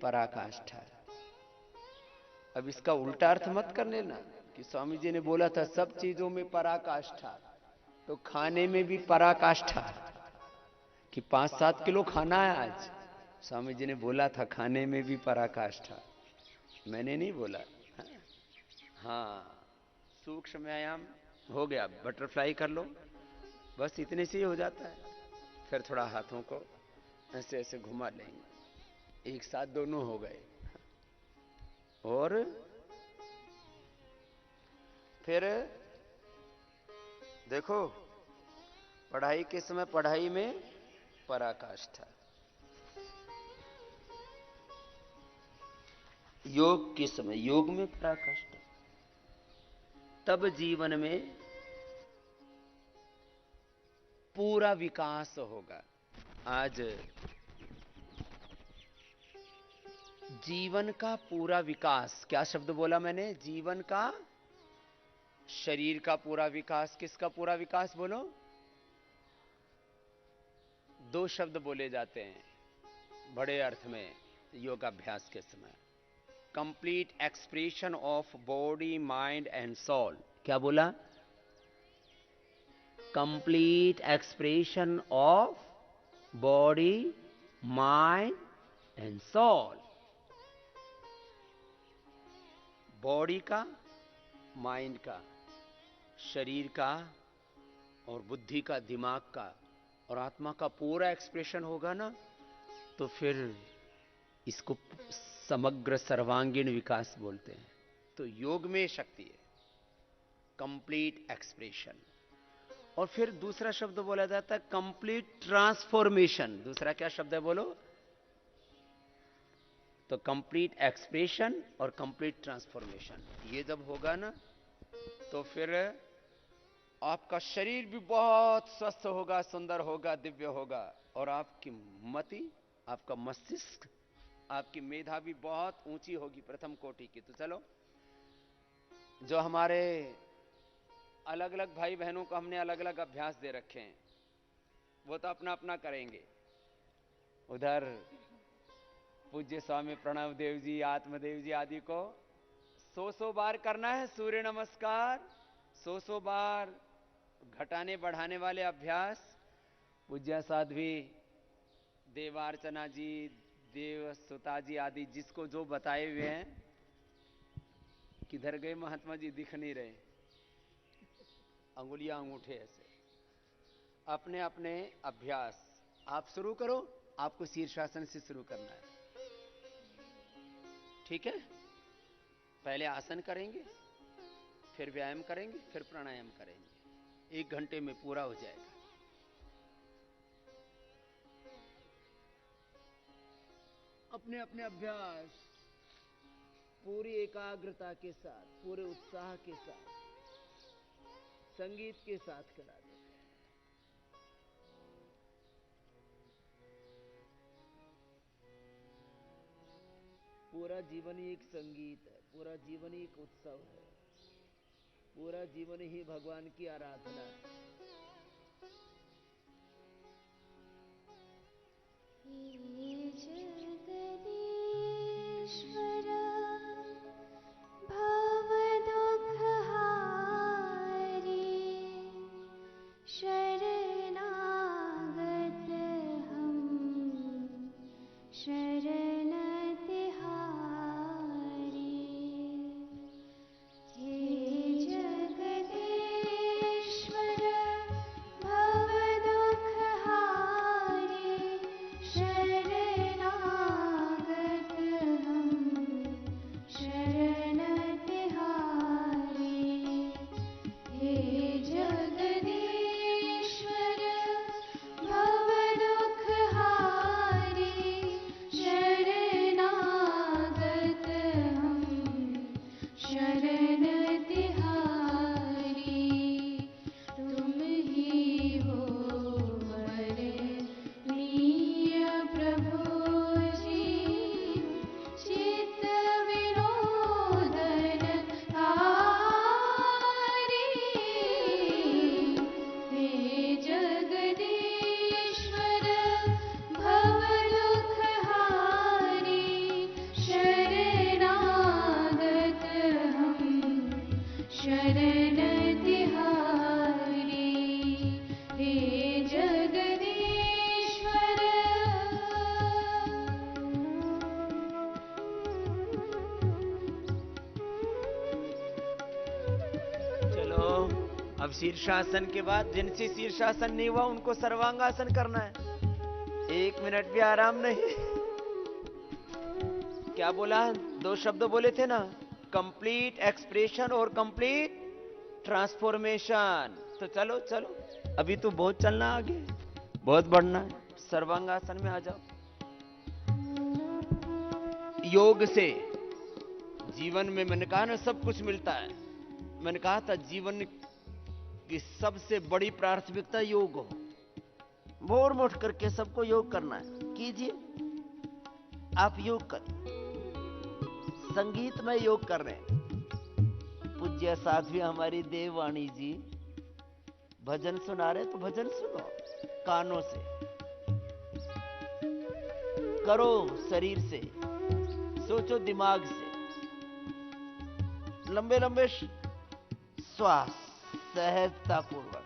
पराकाष्ठा। अब इसका उल्टा अर्थ मत कर लेना कि स्वामी जी ने बोला था सब चीजों में पराकाष्ठा, तो खाने में भी पराकाष्ठा कि 5-7 किलो खाना है आज। स्वामी जी ने बोला था खाने में भी पराकाष्ठा, मैंने नहीं बोला। हाँ, सूक्ष्म व्यायाम हो गया, बटरफ्लाई कर लो, बस इतने से ही हो जाता है। फिर थोड़ा हाथों को ऐसे ऐसे घुमा लेंगे, एक साथ दोनों हो गए। और फिर देखो, पढ़ाई के समय पढ़ाई में पराकाष्ठा, योग के समय योग में पराकाष्ठा, तब जीवन में पूरा विकास होगा। आज जीवन का पूरा विकास, क्या शब्द बोला मैंने? जीवन का, शरीर का पूरा विकास, किसका पूरा विकास बोलो? 2 शब्द बोले जाते हैं बड़े अर्थ में योगाभ्यास के समय। Complete expression of body mind and soul. क्या बोला? Complete expression of body mind and soul. Body का, माइंड का, शरीर का और बुद्धि का, दिमाग का और आत्मा का पूरा एक्सप्रेशन होगा ना, तो फिर इसको समग्र सर्वांगीण विकास बोलते हैं। तो योग में शक्ति है, कंप्लीट एक्सप्रेशन। और फिर दूसरा शब्द बोला जाता है कंप्लीट ट्रांसफॉर्मेशन। दूसरा क्या शब्द है बोलो? तो कंप्लीट एक्सप्रेशन और कंप्लीट ट्रांसफॉर्मेशन, ये जब होगा ना, तो फिर आपका शरीर भी बहुत स्वस्थ होगा, सुंदर होगा, दिव्य होगा, और आपकी मति, आपका मस्तिष्क, आपकी मेधा भी बहुत ऊंची होगी, प्रथम कोटि की। तो चलो, जो हमारे अलग अलग भाई बहनों को हमने अलग अलग अभ्यास दे रखे हैं, वो तो अपना अपना करेंगे। उधर पूज्य स्वामी प्रणव देव जी, आत्मदेव जी आदि को 100 बार करना है सूर्य नमस्कार, 100 बार घटाने बढ़ाने वाले अभ्यास। पूज्य साध्वी देवार्चना जी, देव सुता जी आदि जिसको जो बताए हुए हैं, किधर गए महात्मा जी? दिख नहीं रहे, अंगुलियां अंगूठे ऐसे। अपने अपने अभ्यास आप शुरू करो, आपको शीर्षासन से शुरू करना है, ठीक है? पहले आसन करेंगे, फिर व्यायाम करेंगे, फिर प्राणायाम करेंगे, 1 घंटे में पूरा हो जाएगा। अपने अपने अभ्यास पूरी एकाग्रता के साथ, पूरे उत्साह के साथ, संगीत के साथ करा देते हैं। पूरा जीवन ही एक संगीत है, पूरा जीवन ही एक उत्सव है, पूरा जीवन ही भगवान की आराधना है। शीर्षासन के बाद जिनसे शीर्षासन नहीं हुआ उनको सर्वांगासन करना है। 1 मिनट भी आराम नहीं। क्या बोला? 2 शब्द बोले थे ना, कंप्लीट एक्सप्रेशन और कंप्लीट ट्रांसफॉर्मेशन। तो चलो चलो, अभी तो बहुत चलना, आगे बहुत बढ़ना है। सर्वांगासन में आ जाओ। योग से जीवन में, मैंने कहा ना, सब कुछ मिलता है। मैंने कहा था जीवन की सबसे बड़ी प्राथमिकता योग हो। भोर मोट करके सबको योग करना है। कीजिए, आप योग कर, संगीत में योग कर रहे हैं। पूज्य साध्वी हमारी देववाणी जी भजन सुना रहे, तो भजन सुनो कानों से, करो शरीर से, सोचो दिमाग से। लंबे लंबे श्वास सहजता पूर्वक।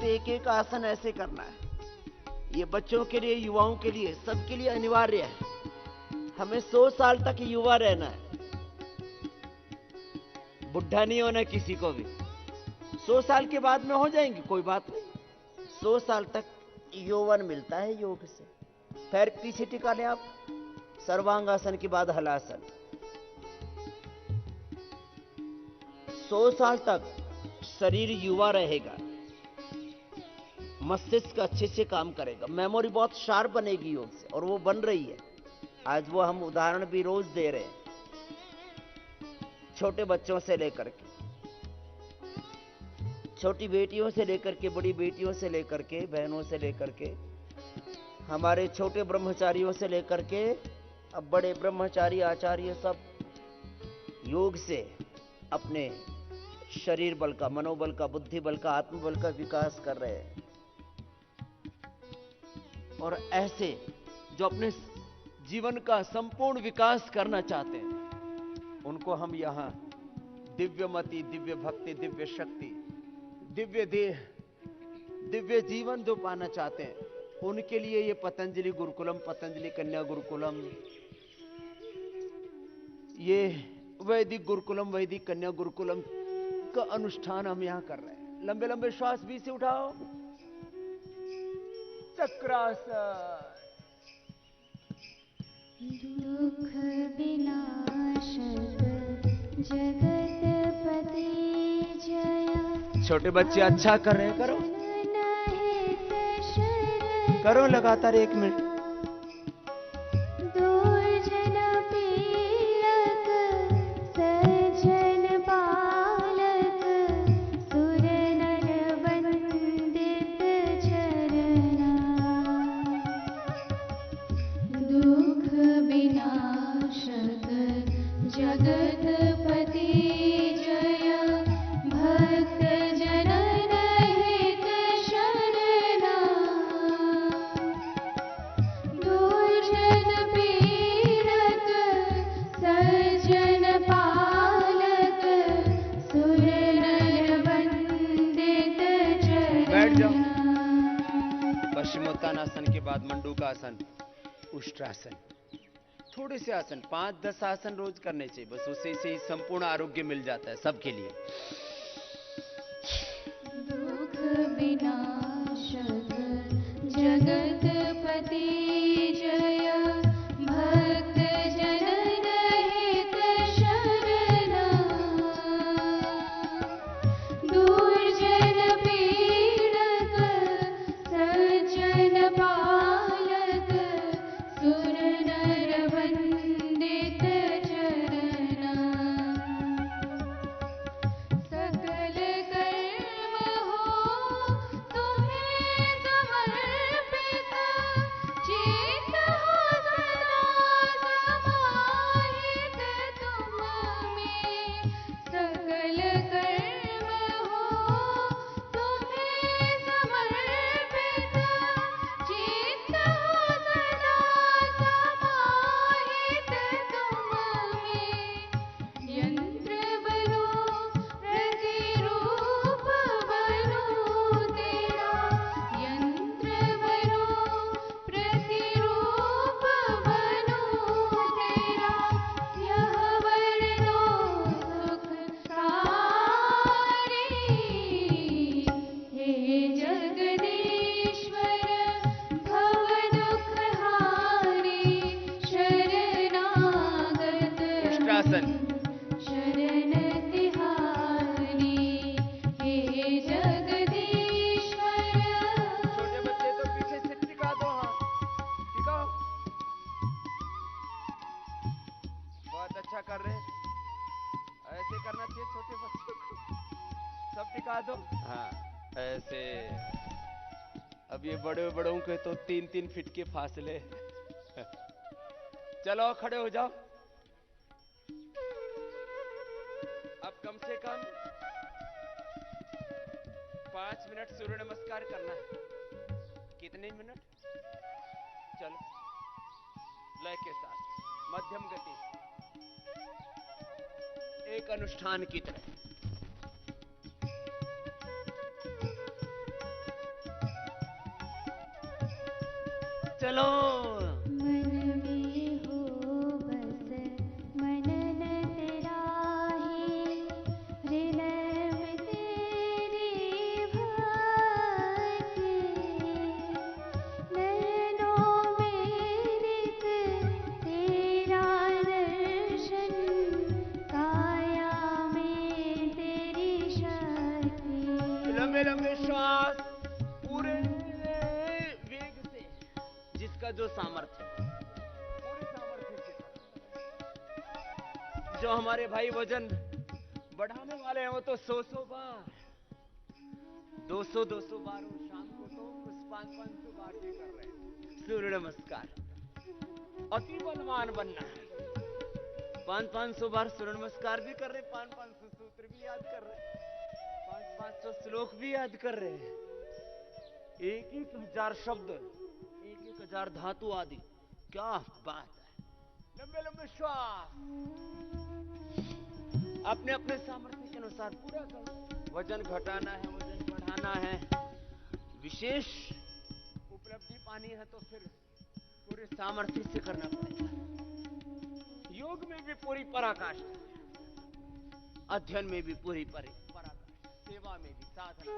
एक एक आसन ऐसे करना है। ये बच्चों के लिए, युवाओं के लिए, सबके लिए अनिवार्य है। हमें 100 साल तक युवा रहना है, बुढ़ा नहीं होना किसी को भी। 100 साल के बाद में हो जाएंगे, कोई बात नहीं। 100 साल तक यौवन मिलता है योग से। पैर पीछे टिका लें आप, सर्वांगासन के बाद हलासन। 100 साल तक शरीर युवा रहेगा, मस्तिष्क अच्छे से काम करेगा, मेमोरी बहुत शार्प बनेगी योग से, और वो बन रही है। आज वो हम उदाहरण भी रोज दे रहे हैं, छोटे बच्चों से लेकर के, छोटी बेटियों से लेकर के, बड़ी बेटियों से लेकर के, बहनों से लेकर के, हमारे छोटे ब्रह्मचारियों से लेकर के अब बड़े ब्रह्मचारी आचार्य सब योग से अपने शरीर बल का, मनोबल का, बुद्धि बल का, आत्मबल का विकास कर रहे हैं। और ऐसे जो अपने जीवन का संपूर्ण विकास करना चाहते हैं, उनको हम यहां दिव्यमति, दिव्य भक्ति, दिव्य शक्ति, दिव्य देह, दिव्य जीवन जो पाना चाहते हैं, उनके लिए ये पतंजलि गुरुकुलम, पतंजलि कन्या गुरुकुलम, ये वैदिक गुरुकुलम, वैदिक कन्या गुरुकुलम का अनुष्ठान हम यहां कर रहे हैं। लंबे लंबे श्वास बीच से उठाओ, चक्रासन। दुख विनाशक जगतपति जय। छोटे बच्चे अच्छा कर रहे हैं, करो करो लगातार 1 मिनट। पश्चिमोत्तानासन के बाद मंडूकासन, उष्ट्रासन। थोड़े से आसन 5-10 आसन रोज करने चाहिए, बस उससे से ही संपूर्ण आरोग्य मिल जाता है सबके लिए। दुख विनाशक जगतपति जय, भक्त जनन हित शरणा, दुर्जन पीड़क सज्जन पालक, सुर नर वंदित चरणा, सकल कर्म हो तुम्हें समर्पित, चित्त हो सदा समाहित तुम में, सकल कर्म हो तुम्हें समर्पित, चित्त हो सदा समाहित तुम में, यंत्र बनो प्रतिरूप बनो तेरा, यंत्र बनो प्रतिरूप बनो तेरा, यह वरनो सुखकारी, हे जगदीश्वर भव दुख हारी, शरणागत उष्ट्रासन। शरण तिहारी, हे जगदीश्वर। छोटे बच्चे तो पीछे से टिका दो, हाथ टिकाओ, बहुत अच्छा कर रहे हैं, ऐसे करना चाहिए छोटे बच्चे को, सब टिका दो, हाँ ऐसे। अब ये बड़े बड़ों के तो 3-3 फीट के फासले। चलो खड़े हो जाओ, अब कम से कम 5 मिनट सूर्य नमस्कार करना है। कितने मिनट? चलो लय के साथ मध्यम गति, एक अनुष्ठान की तरह। चलो मन में हो बस मनन तेरा ही, हृदय में तेरी भक्ति, नयनों में नित तेरा दर्शन, काया में तेरी शक्ति। लंबे लंबे श्वास पूरे वेग से, जिसका जो सामर्थ्य, पूरे सामर्थ्य से। जो हमारे भाई वजन बढ़ाने वाले हैं वो तो 100-100 बार, 200-200 बार, और शाम को तो 500-500 बार भी कर रहे हैं सूर्य नमस्कार। अति बलवान बनना है, 500-500 बार सूर्य नमस्कार भी कर रहे, 500-500 सूत्र भी याद कर रहे, 500-500 श्लोक भी याद कर रहे हैं, 1,000 शब्द, 1,000 धातु आदि। क्या बात है। लंबे लंबे श्वास अपने अपने सामर्थ्य के अनुसार पूरा कर। वजन घटाना है, वजन बढ़ाना है, विशेष उपलब्धि पानी है तो फिर पूरे सामर्थ्य से करना पड़ेगा। योग में भी पूरी पराकाष्ठा, अध्ययन में भी पूरी पराकाष्ठा, सेवा में भी, साधना।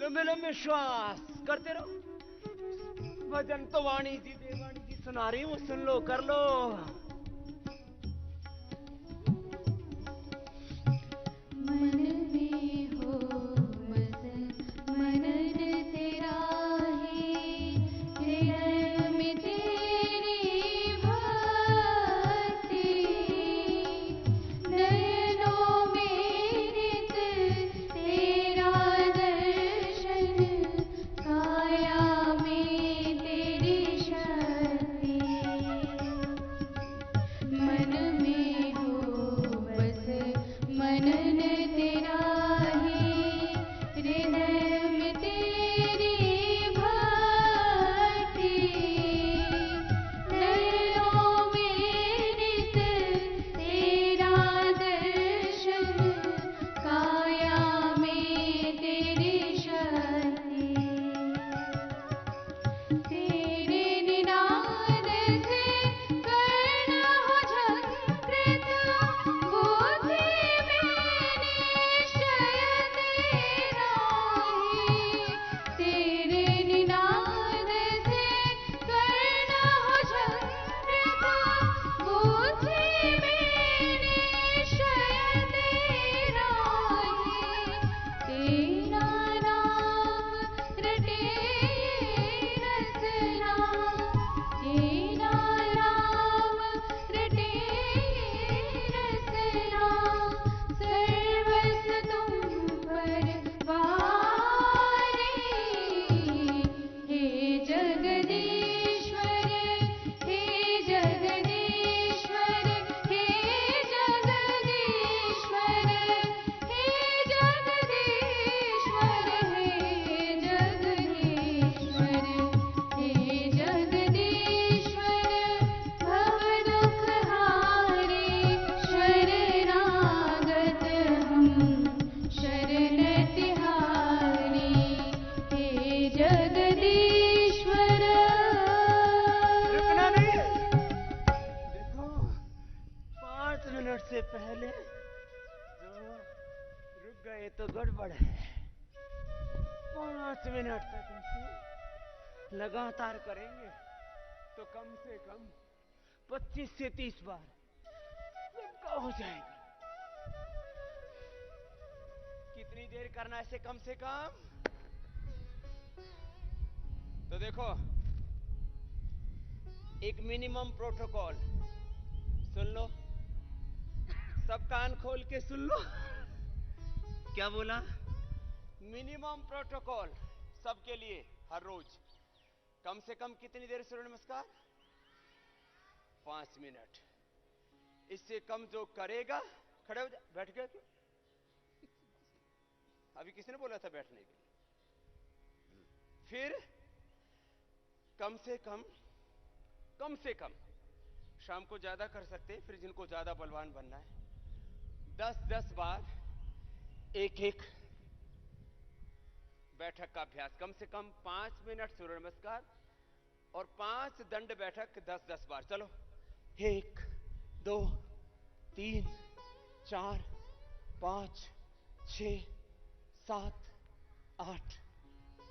लंबे लंबे श्वास करते रहो। भजन तो वाणी जी, देवाणी जी सुना रही हूं, सुन लो, कर लो। मन में हो बस मनन तेरा ही, हृदय में तेरी भक्ति, नयनों में नित तेरा दर्शन, काया में तेरी शक्ति। मन में हो बस मनन तेरा ही, हृदय में तेरी भक्ति, नयनों में नित तेरा दर्शन, काया में तेरी शक्ति। तेरे निनाद से कर ये तो गड़बड़ है। 5 मिनट तक ऐसे लगातार करेंगे तो कम से कम 25 से 30 बार सबका हो जाएगा। कितनी देर करना है इसे कम से कम? तो देखो, एक मिनिमम प्रोटोकॉल सुन लो, सब कान खोल के सुन लो। क्या बोला? मिनिमम प्रोटोकॉल सबके लिए हर रोज कम से कम कितनी देर सूर्य नमस्कार? 5 मिनट। इससे कम जो करेगा, खड़े हो जा, बैठ गए क्यों? अभी किसने बोला था बैठने के लिए? फिर कम से कम शाम को ज्यादा कर सकते हैं, फिर जिनको ज्यादा बलवान बनना है 10-10 बार एक एक बैठक का अभ्यास, कम से कम 5 मिनट सूर्य नमस्कार और 5 दंड बैठक 10-10 बार। चलो, 1 2 3 4 5 6 7 8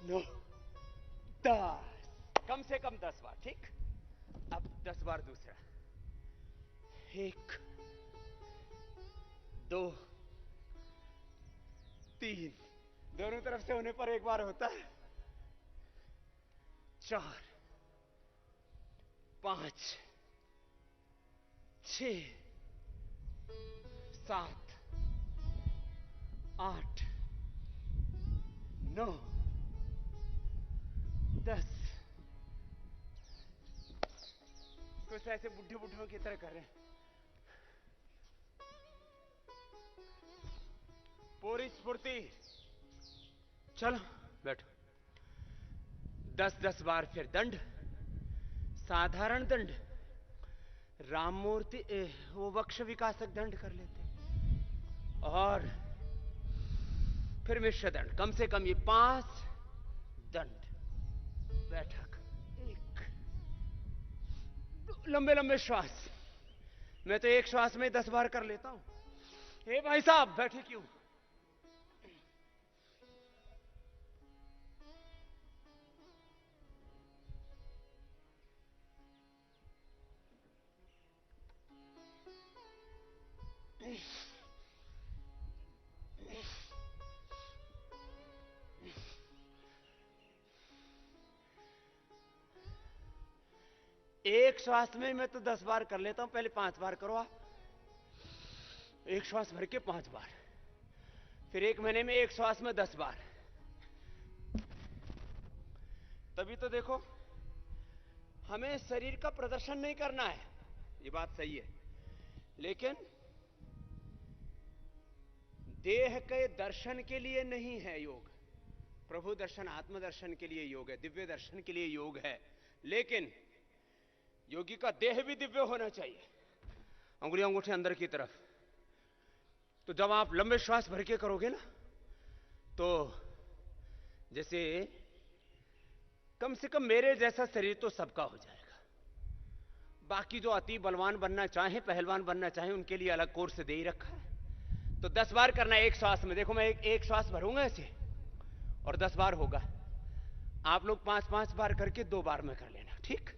9 10, कम से कम 10 बार। ठीक, अब 10 बार दूसरा। 1 2 3, दोनों तरफ से होने पर एक बार होता है। 4 5 6 7 8 9 10। कुछ ऐसे बुढ़े की तरह कर रहे हैं। पूरी स्फूर्ति। चलो बैठो। 10-10 बार फिर दंड, साधारण दंड, राममूर्ति वो वक्ष विकासक दंड कर लेते, और फिर मिश्र दंड। कम से कम ये 5 दंड बैठक। लंबे लंबे श्वास। मैं तो एक श्वास में 10 बार कर लेता हूं। हे भाई साहब, बैठे क्यों? एक श्वास में मैं तो 10 बार कर लेता हूं। पहले 5 बार करो आप। एक श्वास भर के 5 बार, फिर एक महीने में एक श्वास में 10 बार। तभी तो देखो, हमें शरीर का प्रदर्शन नहीं करना है, ये बात सही है, लेकिन देह के दर्शन के लिए नहीं है योग। प्रभु दर्शन, आत्मदर्शन के लिए योग है, दिव्य दर्शन के लिए योग है। लेकिन योगी का देह भी दिव्य होना चाहिए, उंगली अंगूठे अंदर की तरफ। तो जब आप लंबे श्वास भर के करोगे ना, तो जैसे कम से कम मेरे जैसा शरीर तो सबका हो जाएगा। बाकी जो अति बलवान बनना चाहें, पहलवान बनना चाहें, उनके लिए अलग कोर्स दे ही रखा है। तो 10 बार करना है एक श्वास में। देखो, मैं एक श्वास भरूंगा ऐसे और 10 बार होगा। आप लोग 5-5 बार करके 2 बार में कर लेना। ठीक,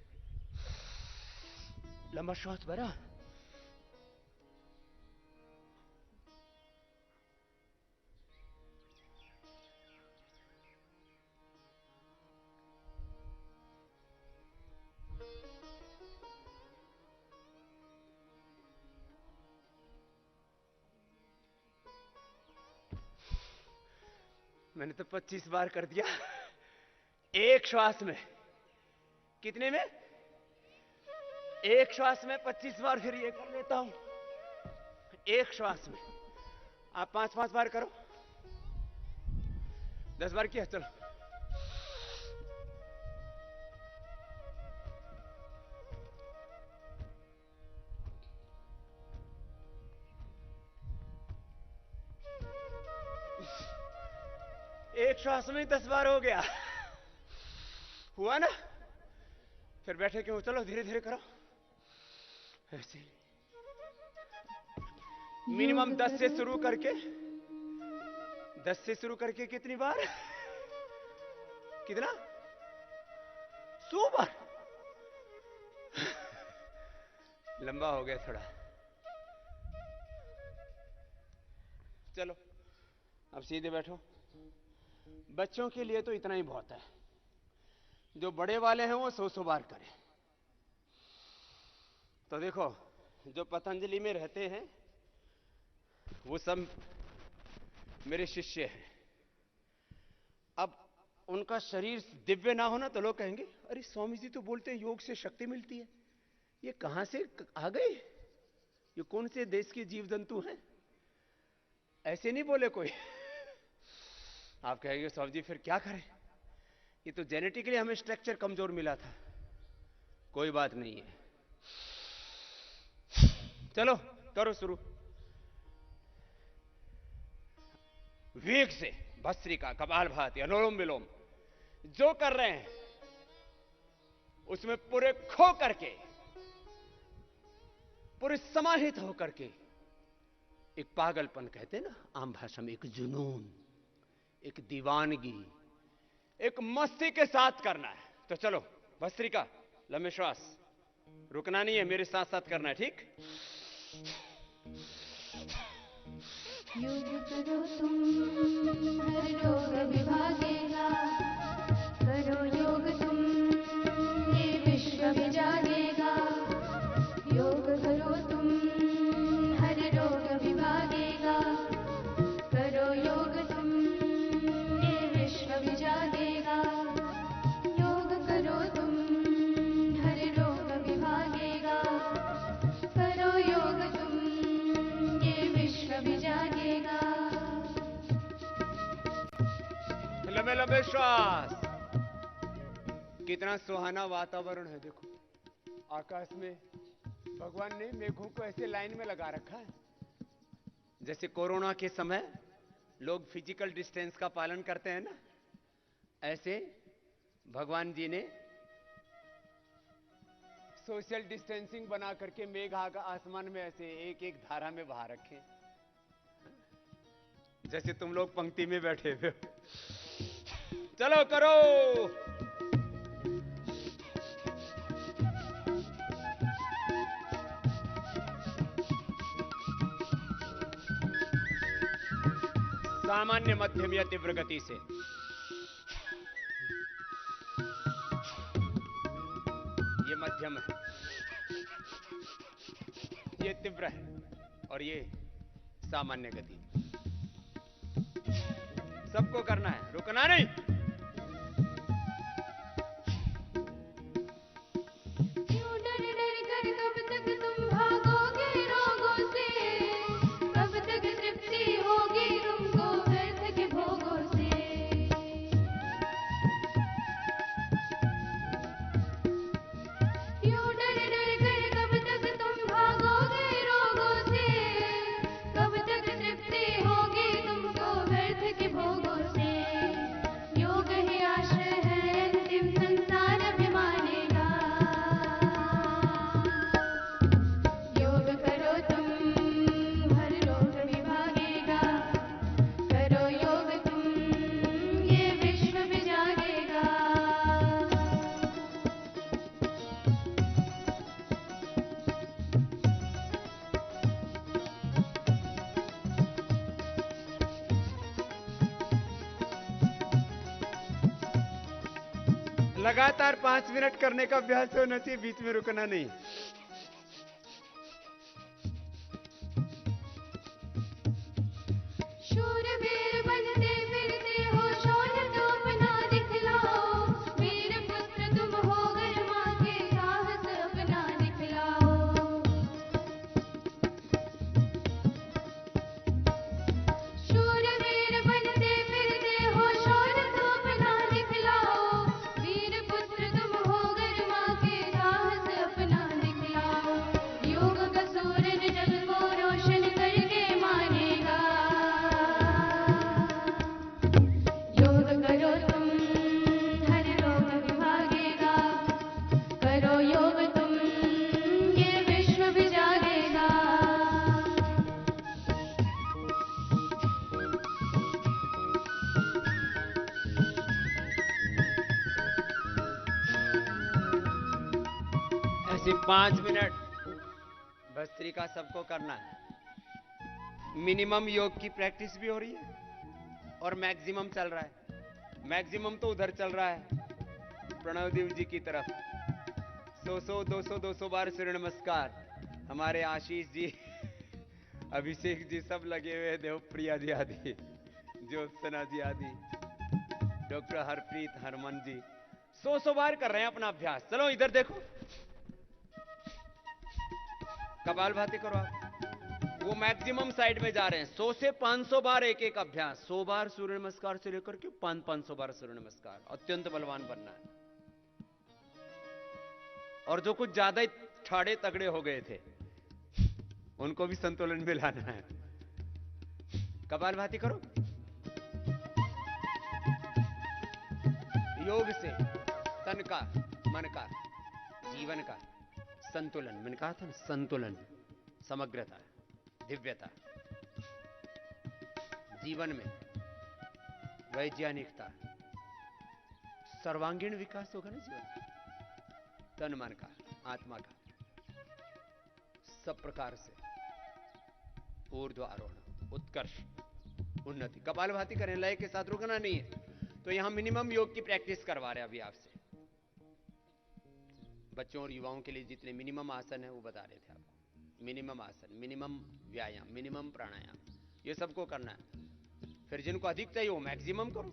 लंबा श्वास भरा, मैंने तो 25 बार कर दिया एक श्वास में। कितने में? एक श्वास में 25 बार। फिर ये कर लेता हूं एक श्वास में। आप 5-5 बार करो। 10 बार किया, चलो। एक श्वास में 10 बार हो गया। हुआ ना? फिर बैठे क्यों? चलो धीरे धीरे करो ऐसे। मिनिमम 10 से शुरू करके 10 से शुरू करके कितनी बार? कितना? 100 बार। लंबा हो गया थोड़ा। चलो अब सीधे बैठो। बच्चों के लिए तो इतना ही बहुत है। जो बड़े वाले हैं वो 100 बार करें। तो देखो, जो पतंजलि में रहते हैं वो सब मेरे शिष्य हैं। अब उनका शरीर दिव्य ना होना तो लोग कहेंगे, अरे स्वामी जी तो बोलते हैं योग से शक्ति मिलती है, ये कहां से आ गए, ये कौन से देश के जीव जंतु हैं? ऐसे नहीं बोले कोई। आप कहेंगे स्वामी जी फिर क्या करें, ये तो जेनेटिकली हमें स्ट्रक्चर कमजोर मिला था। कोई बात नहीं है, चलो करो शुरू। वेग से भस्त्रिका, कपालभाति, अनुलोम विलोम जो कर रहे हैं उसमें पूरे खो करके, पूरे समाहित होकर के, एक पागलपन कहते हैं ना आम भाषा में, एक जुनून, एक दीवानगी, एक मस्ती के साथ करना है। तो चलो भस्त्रिका, लंबे श्वास, रुकना नहीं है, मेरे साथ साथ करना है, ठीक? योग करो तुम हर रोग विभागेगा, करो योग तुम ये विश्व भी जागेगा। योग करो तुम हर रोग विभागेगा, करो योग तुम ये विश्व भी जागेगा। योग करो तुम हर रोग विभागेगा, करो योग तुम ये विश्व भी जागेगा। लंबे लंबे श्वास। कितना सुहाना वातावरण है, देखो आकाश में भगवान ने मेघों को ऐसे लाइन में लगा रखा है। जैसे कोरोना के समय लोग फिजिकल डिस्टेंस का पालन करते हैं ना, ऐसे भगवान जी ने सोशल डिस्टेंसिंग बना करके मेघ आसमान में ऐसे एक एक धारा में बहा रखे, जैसे तुम लोग पंक्ति में बैठे हुए हो। चलो करो। सामान्य, मध्यम या तीव्र गति से। ये मध्यम है, ये तीव्र है और ये सामान्य गति। सबको करना है, रुकना नहीं। क्यों डर डर कर कब तक तुम भागोगे रोगों से, कब तक तृप्ति होगी तुमको व्यर्थ के भोगों से। क्यों डर डर कर कब तक तुम भागोगे रोगों से, कब तक तृप्ति होगी तुमको व्यर्थ के भोगों से। योग ही आश्रय है अंतिम संसार अभिमानेगा। योग करो तुम हर रोग विभागेगा, करो योग तुम ये विश्व भी जागेगा। लगातार 5 मिनट करने का अभ्यास होना चाहिए, बीच में रुकना नहीं। शूरवीर बनते फिरते हो, शौर्य तो अपना दिखलाओ। वीर पुत्र तुम हो घर मां के, साहस अपना दिखलाओ। शूरवीर बनते फिरते हो, शौर्य तो अपना दिखलाओ। वीर पुत्र तुम हो घर मां के, साहस अपना दिखलाओ। 5 मिनट भस्त्रिका सबको करना है। मिनिमम योग की प्रैक्टिस भी हो रही है और मैक्सिमम चल रहा है। मैक्सिमम तो उधर चल रहा है प्रणवदेव जी की तरफ। 100 200 बार सूर्य नमस्कार। हमारे आशीष जी, अभिषेक जी सब लगे हुए, देवप्रिया जी आदि, ज्योत्सना जी आदि, डॉक्टर हरप्रीत हरमन जी 100 बार कर रहे हैं अपना अभ्यास। चलो इधर देखो, कपालभाति करो आप। वो मैक्सिमम साइड में जा रहे हैं। 100 से 500 बार एक एक अभ्यास। 100 बार सूर्य नमस्कार से लेकर के 500 बार सूर्य नमस्कार। अत्यंत बलवान बनना है। और जो कुछ ज्यादा ही ठाड़े तगड़े हो गए थे उनको भी संतुलन में लाना है। कपालभाति करो। योग से तन का, मन का, जीवन का संतुलन, मैंने कहा था ना, संतुलन, समग्रता, दिव्यता, जीवन में वैज्ञानिकता, सर्वांगीण विकास होगा ना जीवन, तन मन का, आत्मा का, सब प्रकार से ऊर्ध्व आरोहण, उत्कर्ष, उन्नति। कपालभाति करें, लय के साथ रुकना नहीं है। तो यहां मिनिमम योग की प्रैक्टिस करवा रहे हैं अभी आपसे। बच्चों और युवाओं के लिए जितने मिनिमम आसन है वो बता रहे थे आपको। मिनिमम आसन, मिनिमम व्यायाम, मिनिमम प्राणायाम, ये सबको करना है। फिर जिनको अधिक चाहिए वो मैक्सिमम करो।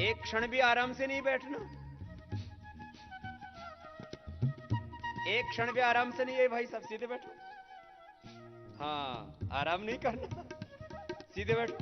एक क्षण भी आराम से नहीं बैठना। एक क्षण भी आराम से नहीं है भाई, सब सीधे बैठो। हाँ, आराम नहीं करना, सीधे बैठो।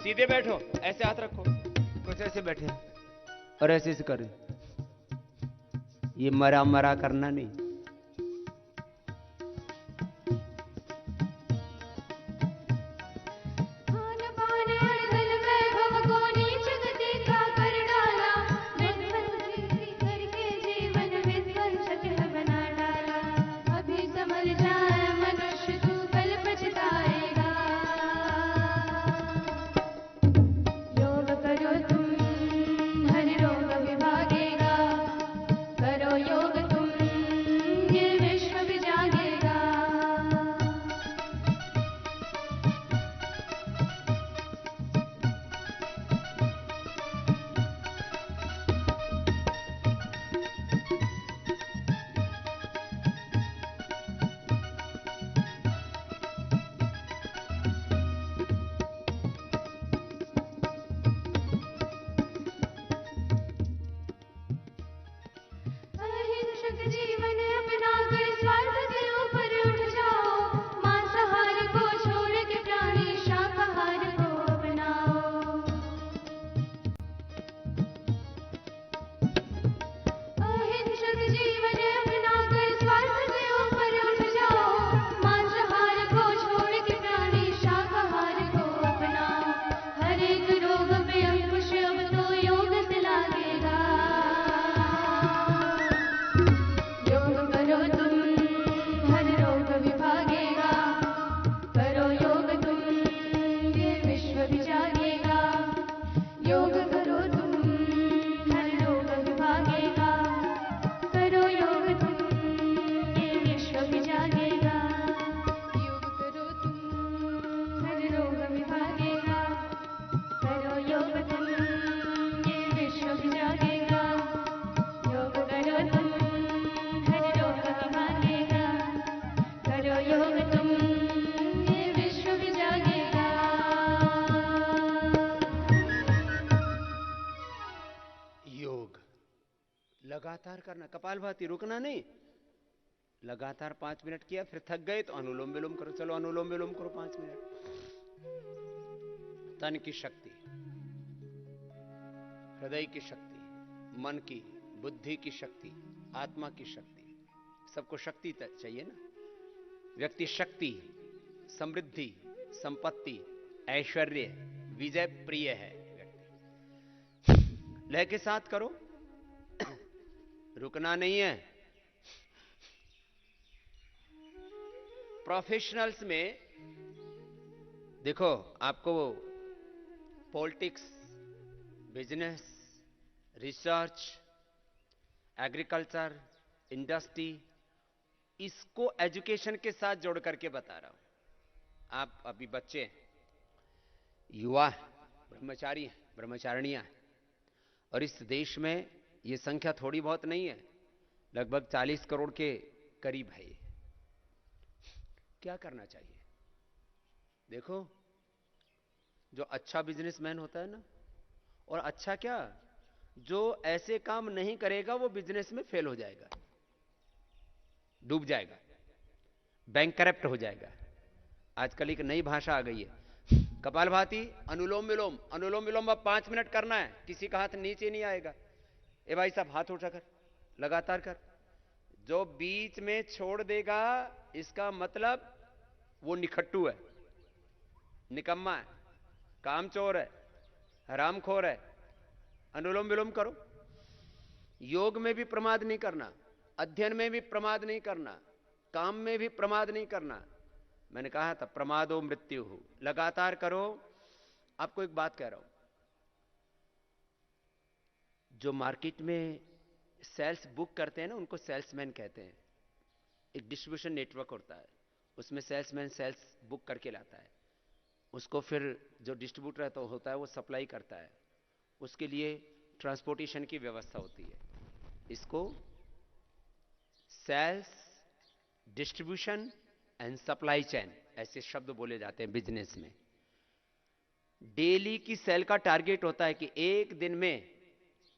सीधे बैठो, ऐसे हाथ रखो, कुछ ऐसे बैठे और ऐसे ऐसे करें। ये मरा मरा करना नहीं। लगातार करना, कपालभाति रुकना नहीं। लगातार 5 मिनट किया, फिर थक गए तो अनुलोम विलोम करो। चलो अनुलोम विलोम करो 5 मिनट। तन की शक्ति, हृदय की शक्ति, मन की, बुद्धि की शक्ति, आत्मा की शक्ति, सबको शक्ति चाहिए ना। व्यक्ति शक्ति, समृद्धि, संपत्ति, ऐश्वर्य, विजय प्रिय है व्यक्ति। लय के साथ करो, रुकना नहीं है। प्रोफेशनल्स में देखो, आपको politics, business, research, agriculture, industry, इसको एजुकेशन के साथ जोड़ करके बता रहा हूं। आप अभी बच्चे हैं, युवा हैं, ब्रह्मचारी हैं, ब्रह्मचारिणियां हैं, और इस देश में ये संख्या थोड़ी बहुत नहीं है, लगभग 40 करोड़ के करीब है। क्या करना चाहिए? देखो, जो अच्छा बिजनेसमैन होता है ना, और अच्छा क्या, जो ऐसे काम नहीं करेगा वो बिजनेस में फेल हो जाएगा, डूब जाएगा, बैंक करप्ट हो जाएगा। आजकल एक नई भाषा आ गई है, कपालभाति, अनुलोम विलोम। अनुलोम विलोम अब 5 मिनट करना है, किसी का हाथ नीचे नहीं आएगा। ए भाई साहब, हाथ उठाकर लगातार कर। जो बीच में छोड़ देगा, इसका मतलब वो निखट्टू है, निकम्मा है, कामचोर है, हरामखोर है। अनुलोम विलोम करो। योग में भी प्रमाद नहीं करना, अध्ययन में भी प्रमाद नहीं करना, काम में भी प्रमाद नहीं करना। मैंने कहा था प्रमादो मृत्यु हो, लगातार करो। आपको एक बात कह रहा हूं, जो मार्केट में सेल्स बुक करते हैं ना, उनको सेल्समैन कहते हैं। एक डिस्ट्रीब्यूशन नेटवर्क होता है, उसमें सेल्समैन सेल्स बुक करके लाता है, उसको फिर जो डिस्ट्रीब्यूटर होता है वो सप्लाई करता है, उसके लिए ट्रांसपोर्टेशन की व्यवस्था होती है। इसको sales, distribution and supply chain ऐसे शब्द बोले जाते हैं बिजनेस में। डेली की सेल का टारगेट होता है कि एक दिन में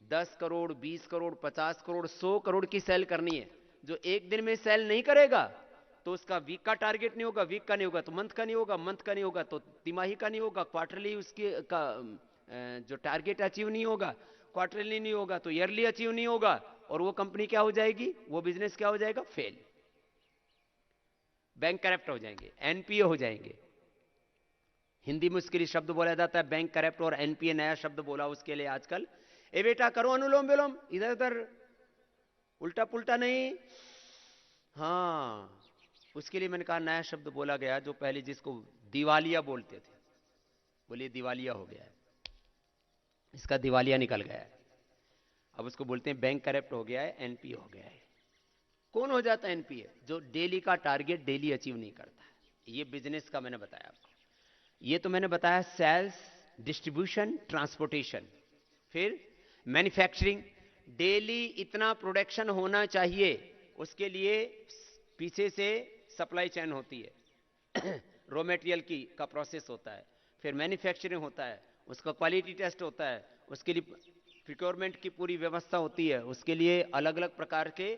10 करोड़, 20 करोड़, 50 करोड़, 100 करोड़ की सेल करनी है। जो एक दिन में सेल नहीं करेगा तो उसका वीक का टारगेट नहीं होगा, वीक का नहीं होगा तो मंथ का नहीं होगा, मंथ का नहीं होगा तो तिमाही का नहीं होगा, क्वार्टरली उसके का जो टारगेट अचीव नहीं होगा, क्वार्टरली नहीं होगा तो ईयरली अचीव नहीं होगा, और वो कंपनी क्या हो जाएगी, वो बिजनेस क्या हो जाएगा, फेल, बैंक करप्ट हो जाएंगे, एनपीए हो जाएंगे। हिंदी में उसके लिए शब्द बोला जाता है बैंक करप्ट, और एनपीए नया शब्द बोला उसके लिए आजकल। ए बेटा करो अनुलोम विलोम, इधर उधर उल्टा पुल्टा नहीं। हाँ, उसके लिए मैंने कहा नया शब्द बोला गया, जो पहले जिसको दिवालिया बोलते थे, बोलिए दिवालिया हो गया है, इसका दिवालिया निकल गया है, अब उसको बोलते हैं बैंक करप्ट हो गया है, एनपीए हो गया है। कौन हो जाता है एनपीए? जो डेली का टारगेट डेली अचीव नहीं करता है। ये बिजनेस का मैंने बताया आपको। ये तो मैंने बताया सेल्स, डिस्ट्रीब्यूशन, ट्रांसपोर्टेशन, फिर मैन्युफैक्चरिंग। डेली इतना प्रोडक्शन होना चाहिए, उसके लिए पीछे से सप्लाई चेन होती है, रॉ मटेरियल की का प्रोसेस होता है, फिर मैन्युफैक्चरिंग होता है, उसका क्वालिटी टेस्ट होता है, उसके लिए प्रिक्योरमेंट की पूरी व्यवस्था होती है, उसके लिए अलग अलग प्रकार के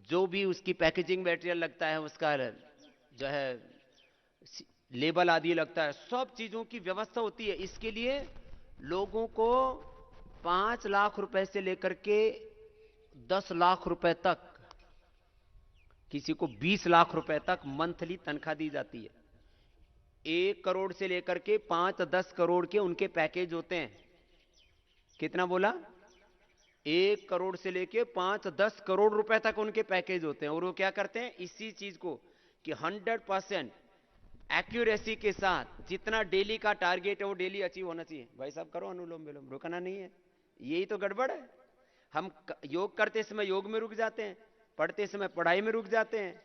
जो भी उसकी पैकेजिंग मटेरियल लगता है, उसका जो है लेबल आदि लगता है, सब चीजों की व्यवस्था होती है। इसके लिए लोगों को 5 लाख रुपए से लेकर के 10 लाख रुपए तक, किसी को 20 लाख रुपए तक मंथली तनख्वाह दी जाती है। 1 करोड़ से लेकर के 5-10 करोड़ के उनके पैकेज होते हैं। कितना बोला? 1 करोड़ से लेके 5-10 करोड़ रुपए तक उनके पैकेज होते हैं। और वो क्या करते हैं, इसी चीज को कि 100% एक्यूरेसी के साथ जितना डेली का टारगेट है वो डेली अचीव होना चाहिए। भाई साहब करो अनुलोम विलोम, रुकना नहीं है। यही तो गड़बड़ है। हम योग करते समय योग में रुक जाते हैं, पढ़ते समय पढ़ाई में रुक जाते हैं,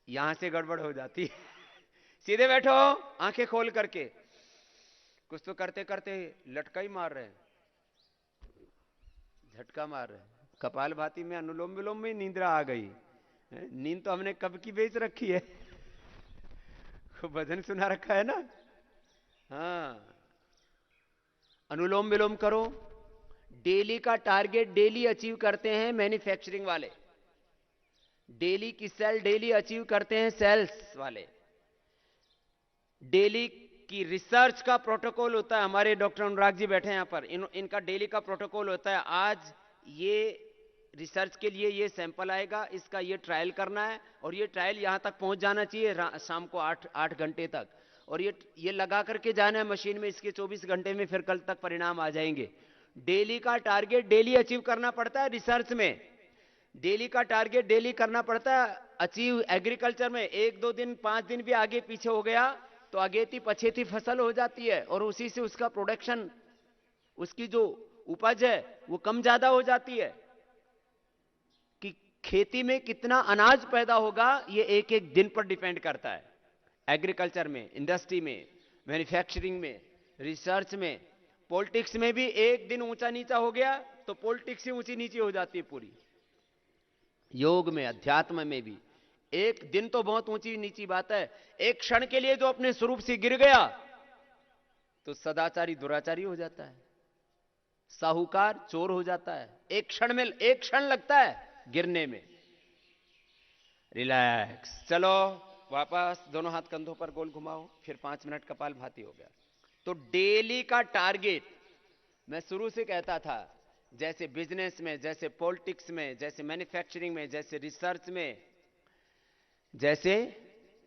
यहां से गड़बड़ हो जाती है। सीधे बैठो, आंखें खोल करके। कुछ तो करते करते लटका ही मार रहे हैं, झटका मार रहे हैं। कपालभाति में, अनुलोम विलोम में नींद्रा आ गई। नींद तो हमने कब की बेच रखी है, भजन सुना रखा है ना। हाँ, अनुलोम विलोम करो। डेली का टारगेट डेली अचीव करते हैं मैन्युफैक्चरिंग वाले, डेली की सेल डेली अचीव करते हैं सेल्स वाले। डेली की रिसर्च का प्रोटोकॉल होता है, हमारे डॉक्टर अनुराग जी बैठे हैं यहां पर, इनका डेली का प्रोटोकॉल होता है। आज ये रिसर्च के लिए ये सैंपल आएगा, इसका ये ट्रायल करना है, और ये ट्रायल यहां तक पहुंच जाना चाहिए शाम को 8 घंटे तक। और ये लगा करके जाना है मशीन में, इसके 24 घंटे में फिर कल तक परिणाम आ जाएंगे। डेली का टारगेट डेली अचीव करना पड़ता है रिसर्च में, डेली का टारगेट डेली करना पड़ता है अचीव। एग्रीकल्चर में 1-2 दिन 5 दिन भी आगे पीछे हो गया तो अगेती पछेती फसल हो जाती है, और उसी से उसका प्रोडक्शन, उसकी जो उपज है वो कम ज्यादा हो जाती है। कि खेती में कितना अनाज पैदा होगा ये एक एक दिन पर डिपेंड करता है। एग्रीकल्चर में, इंडस्ट्री में, मैन्युफैक्चरिंग में, रिसर्च में, पॉलिटिक्स में भी एक दिन ऊंचा नीचा हो गया तो पॉलिटिक्स ही ऊंची नीची हो जाती है पूरी। योग में, अध्यात्म में भी एक दिन तो बहुत ऊंची नीची बात है। एक क्षण के लिए जो अपने स्वरूप से गिर गया तो सदाचारी दुराचारी हो जाता है, साहूकार चोर हो जाता है। एक क्षण में, एक क्षण लगता है गिरने में। रिलैक्स, चलो वापस, दोनों हाथ कंधों पर गोल घुमाओ, फिर 5 मिनट कपालभाति हो गया। तो डेली का टारगेट, मैं शुरू से कहता था, जैसे बिजनेस में, जैसे पॉलिटिक्स में, जैसे मैन्युफैक्चरिंग में, जैसे रिसर्च में, जैसे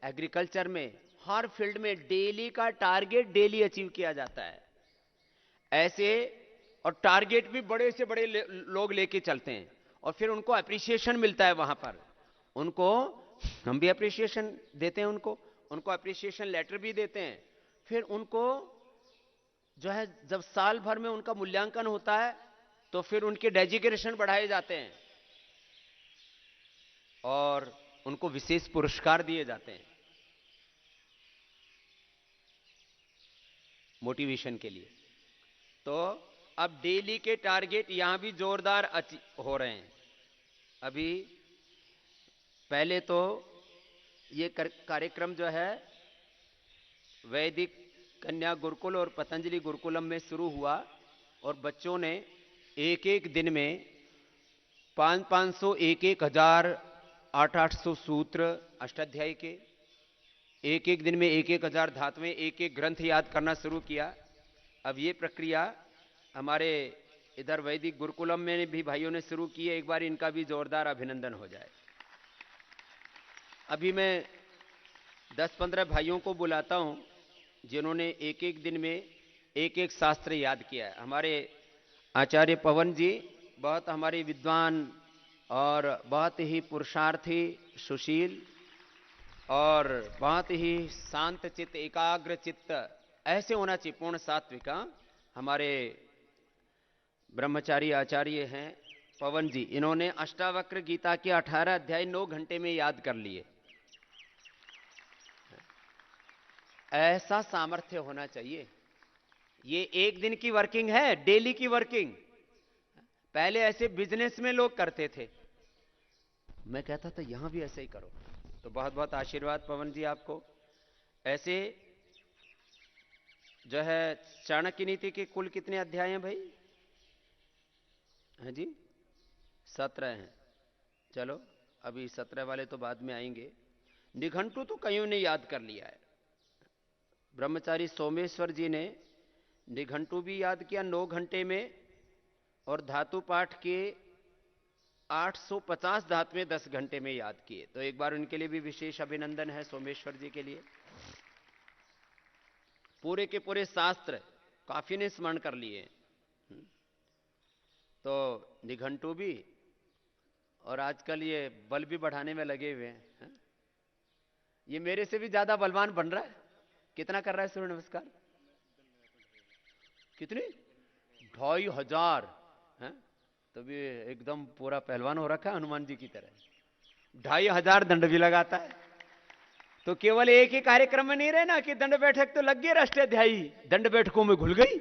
एग्रीकल्चर में, हर फील्ड में डेली का टारगेट डेली अचीव किया जाता है ऐसे। और टारगेट भी बड़े से बड़े लोग लेके चलते हैं और फिर उनको अप्रिसिएशन मिलता है वहां पर। उनको हम भी अप्रिसिएशन देते हैं, उनको अप्रिसिएशन लेटर भी देते हैं। फिर उनको जो है, जब साल भर में उनका मूल्यांकन होता है तो फिर उनके डेजिग्नेशन बढ़ाए जाते हैं और उनको विशेष पुरस्कार दिए जाते हैं मोटिवेशन के लिए। तो अब डेली के टारगेट यहां भी जोरदार हो रहे हैं। अभी पहले तो ये कार्यक्रम जो है वैदिक कन्या गुरुकुल और पतंजलि गुरुकुलम में शुरू हुआ और बच्चों ने एक एक दिन में 500, 1,000, 800 सूत्र अष्टाध्यायी के, एक एक दिन में 1,000 धातुएं, एक एक ग्रंथ याद करना शुरू किया। अब ये प्रक्रिया हमारे इधर वैदिक गुरुकुलम में भी भाइयों ने शुरू की है। एक बार इनका भी जोरदार अभिनंदन हो जाए। अभी मैं 10-15 भाइयों को बुलाता हूं जिन्होंने एक एक दिन में एक एक शास्त्र याद किया है। हमारे आचार्य पवन जी बहुत हमारे विद्वान और बहुत ही पुरुषार्थी, सुशील और बहुत ही शांत चित्त, एकाग्र चित्त ऐसे होना चाहिए, पूर्ण सात्विक। हमारे ब्रह्मचारी आचार्य हैं पवन जी, इन्होंने अष्टावक्र गीता के 18 अध्याय 9 घंटे में याद कर लिए। ऐसा सामर्थ्य होना चाहिए। ये एक दिन की वर्किंग है, डेली की वर्किंग। पहले ऐसे बिजनेस में लोग करते थे, मैं कहता था यहां भी ऐसे ही करो। तो बहुत बहुत आशीर्वाद पवन जी आपको। ऐसे जो है चाणक्य नीति के कुल कितने अध्याय हैं भाई? हैं जी? 17 हैं। चलो अभी 17 वाले तो बाद में आएंगे। निघंटु तो कईयों ने याद कर लिया है। ब्रह्मचारी सोमेश्वर जी ने निघंटु भी याद किया 9 घंटे में, और धातु पाठ के 850 धातुएं 10 घंटे में याद किए। तो एक बार उनके लिए भी विशेष अभिनंदन है, सोमेश्वर जी के लिए। पूरे के पूरे शास्त्र काफी ने स्मरण कर लिए। तो निघंटु भी, और आजकल ये बल भी बढ़ाने में लगे हुए हैं। ये मेरे से भी ज्यादा बलवान बन रहा है। कितना कर रहा है सूर्य नमस्कार? कितने? 2500 है। तो भी एकदम पूरा पहलवान हो रखा है हनुमान जी की तरह। 2500 दंड भी लगाता है। तो केवल एक ही कार्यक्रम में नहीं रहे ना कि दंड बैठक तो लग गई, राष्ट्राध्यायी दंड बैठकों में घुल गई।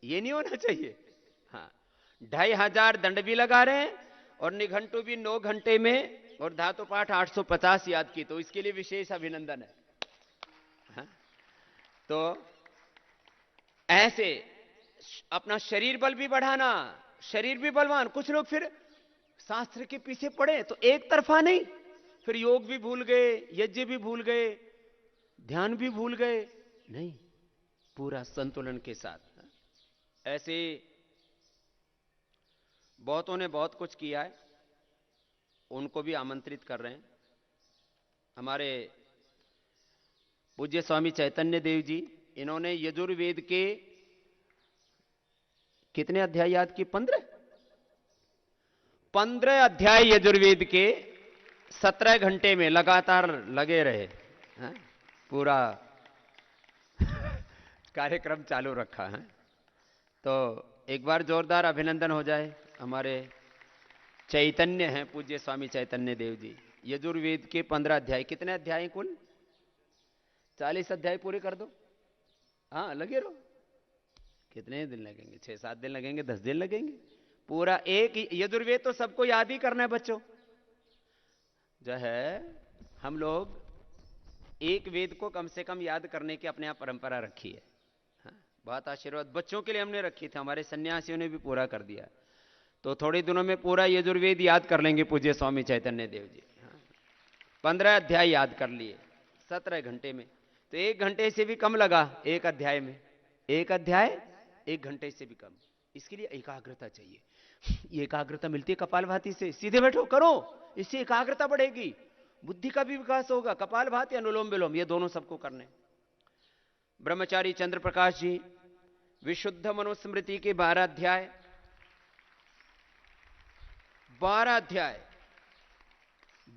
ये नहीं होना चाहिए। हाँ, 2500 दंड भी लगा रहे हैं और निघंटु भी 9 घंटे में, और धातु पाठ 850 याद की। तो इसके लिए विशेष अभिनंदन है। हाँ? तो ऐसे अपना शरीर बल भी बढ़ाना, शरीर भी बलवान। कुछ लोग फिर शास्त्र के पीछे पड़े तो एक तरफा नहीं, फिर योग भी भूल गए, यज्ञ भी भूल गए, ध्यान भी भूल गए। नहीं, पूरा संतुलन के साथ। ऐसे बहुतों ने बहुत कुछ किया है, उनको भी आमंत्रित कर रहे हैं। हमारे पूज्य स्वामी चैतन्य देव जी, इन्होंने यजुर्वेद के कितने अध्याय याद किए? 15 अध्याय यजुर्वेद के 17 घंटे में लगातार लगे रहे। हाँ? पूरा कार्यक्रम चालू रखा है। तो एक बार जोरदार अभिनंदन हो जाए। हमारे चैतन्य हैं पूज्य स्वामी चैतन्य देव जी। यजुर्वेद के 15 अध्याय, कितने अध्याय कुल? 40 अध्याय पूरे कर दो। हाँ, लगे रहो। कितने दिन लगेंगे? 6-7 दिन लगेंगे, 10 दिन लगेंगे। पूरा एक यजुर्वेद तो सबको याद ही करना है बच्चों। जो है हम लोग एक वेद को कम से कम याद करने की अपने आप परंपरा रखी है। हाँ, बहुत आशीर्वाद बच्चों के लिए हमने रखी थी, हमारे सन्यासियों ने भी पूरा कर दिया। तो थोड़े दिनों में पूरा यजुर्वेद याद कर लेंगे पूज्य स्वामी चैतन्य देव जी। हाँ, 15 अध्याय याद कर लिए 17 घंटे में। तो 1 घंटे से भी कम लगा एक अध्याय में। एक अध्याय 1 घंटे से भी कम। इसके लिए एकाग्रता चाहिए। ये एकाग्रता मिलती है कपालभाति से। सीधे बैठो, करो, इससे एकाग्रता बढ़ेगी, बुद्धि का भी विकास होगा। कपालभाति, अनुलोम विलोम, ये दोनों सबको करने। ब्रह्मचारी चंद्र प्रकाश जी, विशुद्ध मनुस्मृति के 12 अध्याय,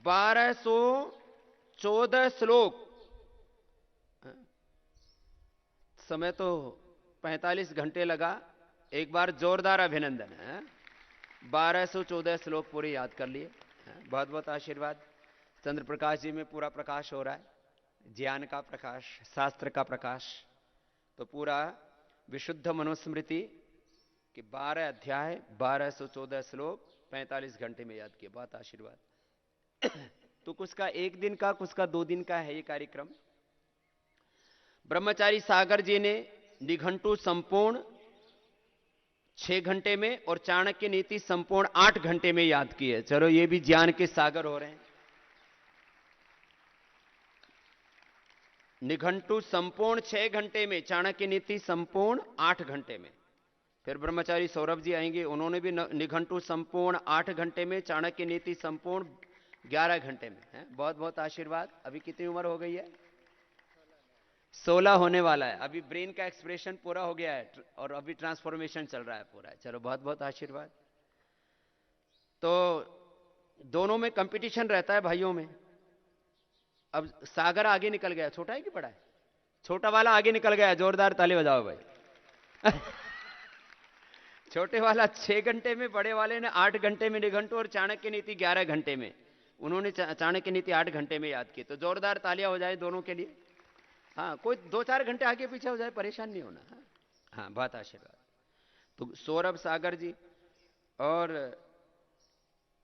1214 श्लोक। समय तो 45 घंटे लगा। एक बार जोरदार अभिनंदन है। 1214 श्लोक पूरे याद कर लिए। बहुत बहुत आशीर्वाद। चंद्र प्रकाश जी में पूरा प्रकाश हो रहा है, ज्ञान का प्रकाश, शास्त्र का प्रकाश। तो पूरा विशुद्ध मनुस्मृति के 12 अध्याय, 1214 श्लोक 45 घंटे में याद किए। बहुत आशीर्वाद। तो कुछ का 1 दिन का, कुछ का 2 दिन का है ये कार्यक्रम। ब्रह्मचारी सागर जी ने निघंटु संपूर्ण 6 घंटे में और चाणक्य नीति संपूर्ण 8 घंटे में याद की है। चलो, ये भी ज्ञान के सागर हो रहे हैं। निघंटु संपूर्ण 6 घंटे में, चाणक्य नीति संपूर्ण 8 घंटे में। फिर ब्रह्मचारी सौरभ जी आएंगे, उन्होंने भी निघंटु संपूर्ण 8 घंटे में, चाणक्य नीति संपूर्ण 11 घंटे में है। बहुत बहुत आशीर्वाद। अभी कितनी उम्र हो गई है? 16 होने वाला है। अभी ब्रेन का एक्सप्रेशन पूरा हो गया है और अभी ट्रांसफॉर्मेशन चल रहा है पूरा। चलो, बहुत बहुत आशीर्वाद। तो दोनों में कंपटीशन रहता है भाइयों में। अब सागर आगे निकल गया। छोटा है कि बड़ा है? छोटा वाला आगे निकल गया। जोरदार ताली बजाओ भाई। छोटे वाला 6 घंटे में, बड़े वाले ने 8 घंटे में निघंटु और चाणक्य नीति 11 घंटे में। उन्होंने चाणक्य नीति 8 घंटे में याद की। तो जोरदार तालियां हो जाए दोनों के लिए। हाँ, कोई 2-4 घंटे आगे पीछे हो जाए, परेशान नहीं होना। हाँ, बहुत आशीर्वाद। तो सौरभ सागर जी और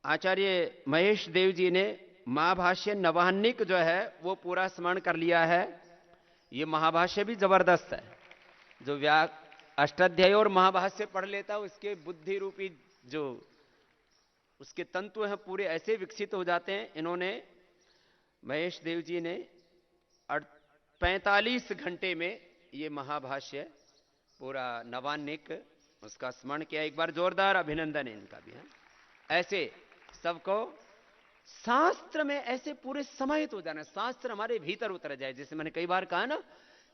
आचार्य महेश देव जी ने महाभाष्य नवान्निक जो है वो पूरा स्मरण कर लिया है। ये महाभाष्य भी जबरदस्त है। जो अष्टाध्यायी और महाभाष्य पढ़ लेता है, उसके बुद्धि रूपी जो उसके तंतु हैं पूरे ऐसे विकसित हो जाते हैं। इन्होंने, महेश देव जी ने 45 घंटे में ये महाभाष्य पूरा नवान्निक उसका स्मरण किया। एक बार जोरदार अभिनंदन है इनका भी है। ऐसे सबको शास्त्र में ऐसे पूरे समाहित हो जाना, शास्त्र हमारे भीतर उतर जाए। जैसे मैंने कई बार कहा ना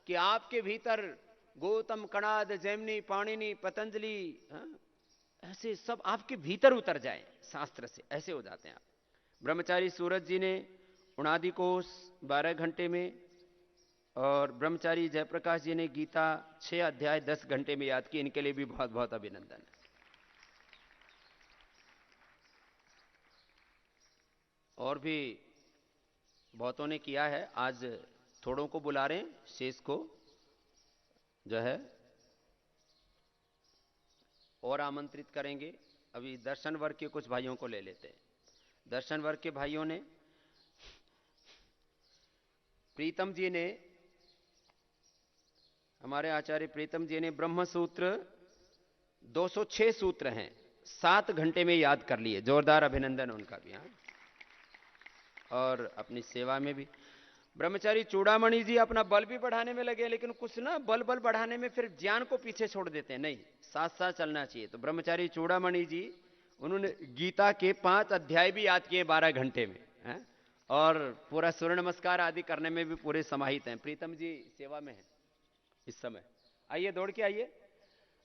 कि आपके भीतर गौतम, कणाद, जैमिनी, पाणिनि, पतंजलि, ऐसे सब आपके भीतर उतर जाए शास्त्र से, ऐसे हो जाते हैं आप। ब्रह्मचारी सूरज जी ने उणादि कोश 12 घंटे में और ब्रह्मचारी जयप्रकाश जी ने गीता 6 अध्याय 10 घंटे में याद की। इनके लिए भी बहुत बहुत अभिनंदन। और भी बहुतों ने किया है। आज थोड़ों को बुला रहे हैं, शेष को जो है और आमंत्रित करेंगे। अभी दर्शन वर्ग के कुछ भाइयों को ले लेते हैं। दर्शन वर्ग के भाइयों ने, प्रीतम जी ने, हमारे आचार्य प्रीतम जी ने ब्रह्म सूत्र 206 सूत्र हैं, 7 घंटे में याद कर लिए। जोरदार अभिनंदन उनका भी। हाँ, और अपनी सेवा में भी। ब्रह्मचारी चूड़ामणि जी अपना बल भी बढ़ाने में लगे, लेकिन कुछ ना बल बढ़ाने में फिर ज्ञान को पीछे छोड़ देते हैं। नहीं, साथ साथ चलना चाहिए। तो ब्रह्मचारी चूड़ामणि जी, उन्होंने गीता के 5 अध्याय भी याद किए 12 घंटे में है? और पूरा सूर्य नमस्कार आदि करने में भी पूरे समाहित हैं। प्रीतम जी सेवा में है इस समय, आइए दौड़ के आइए।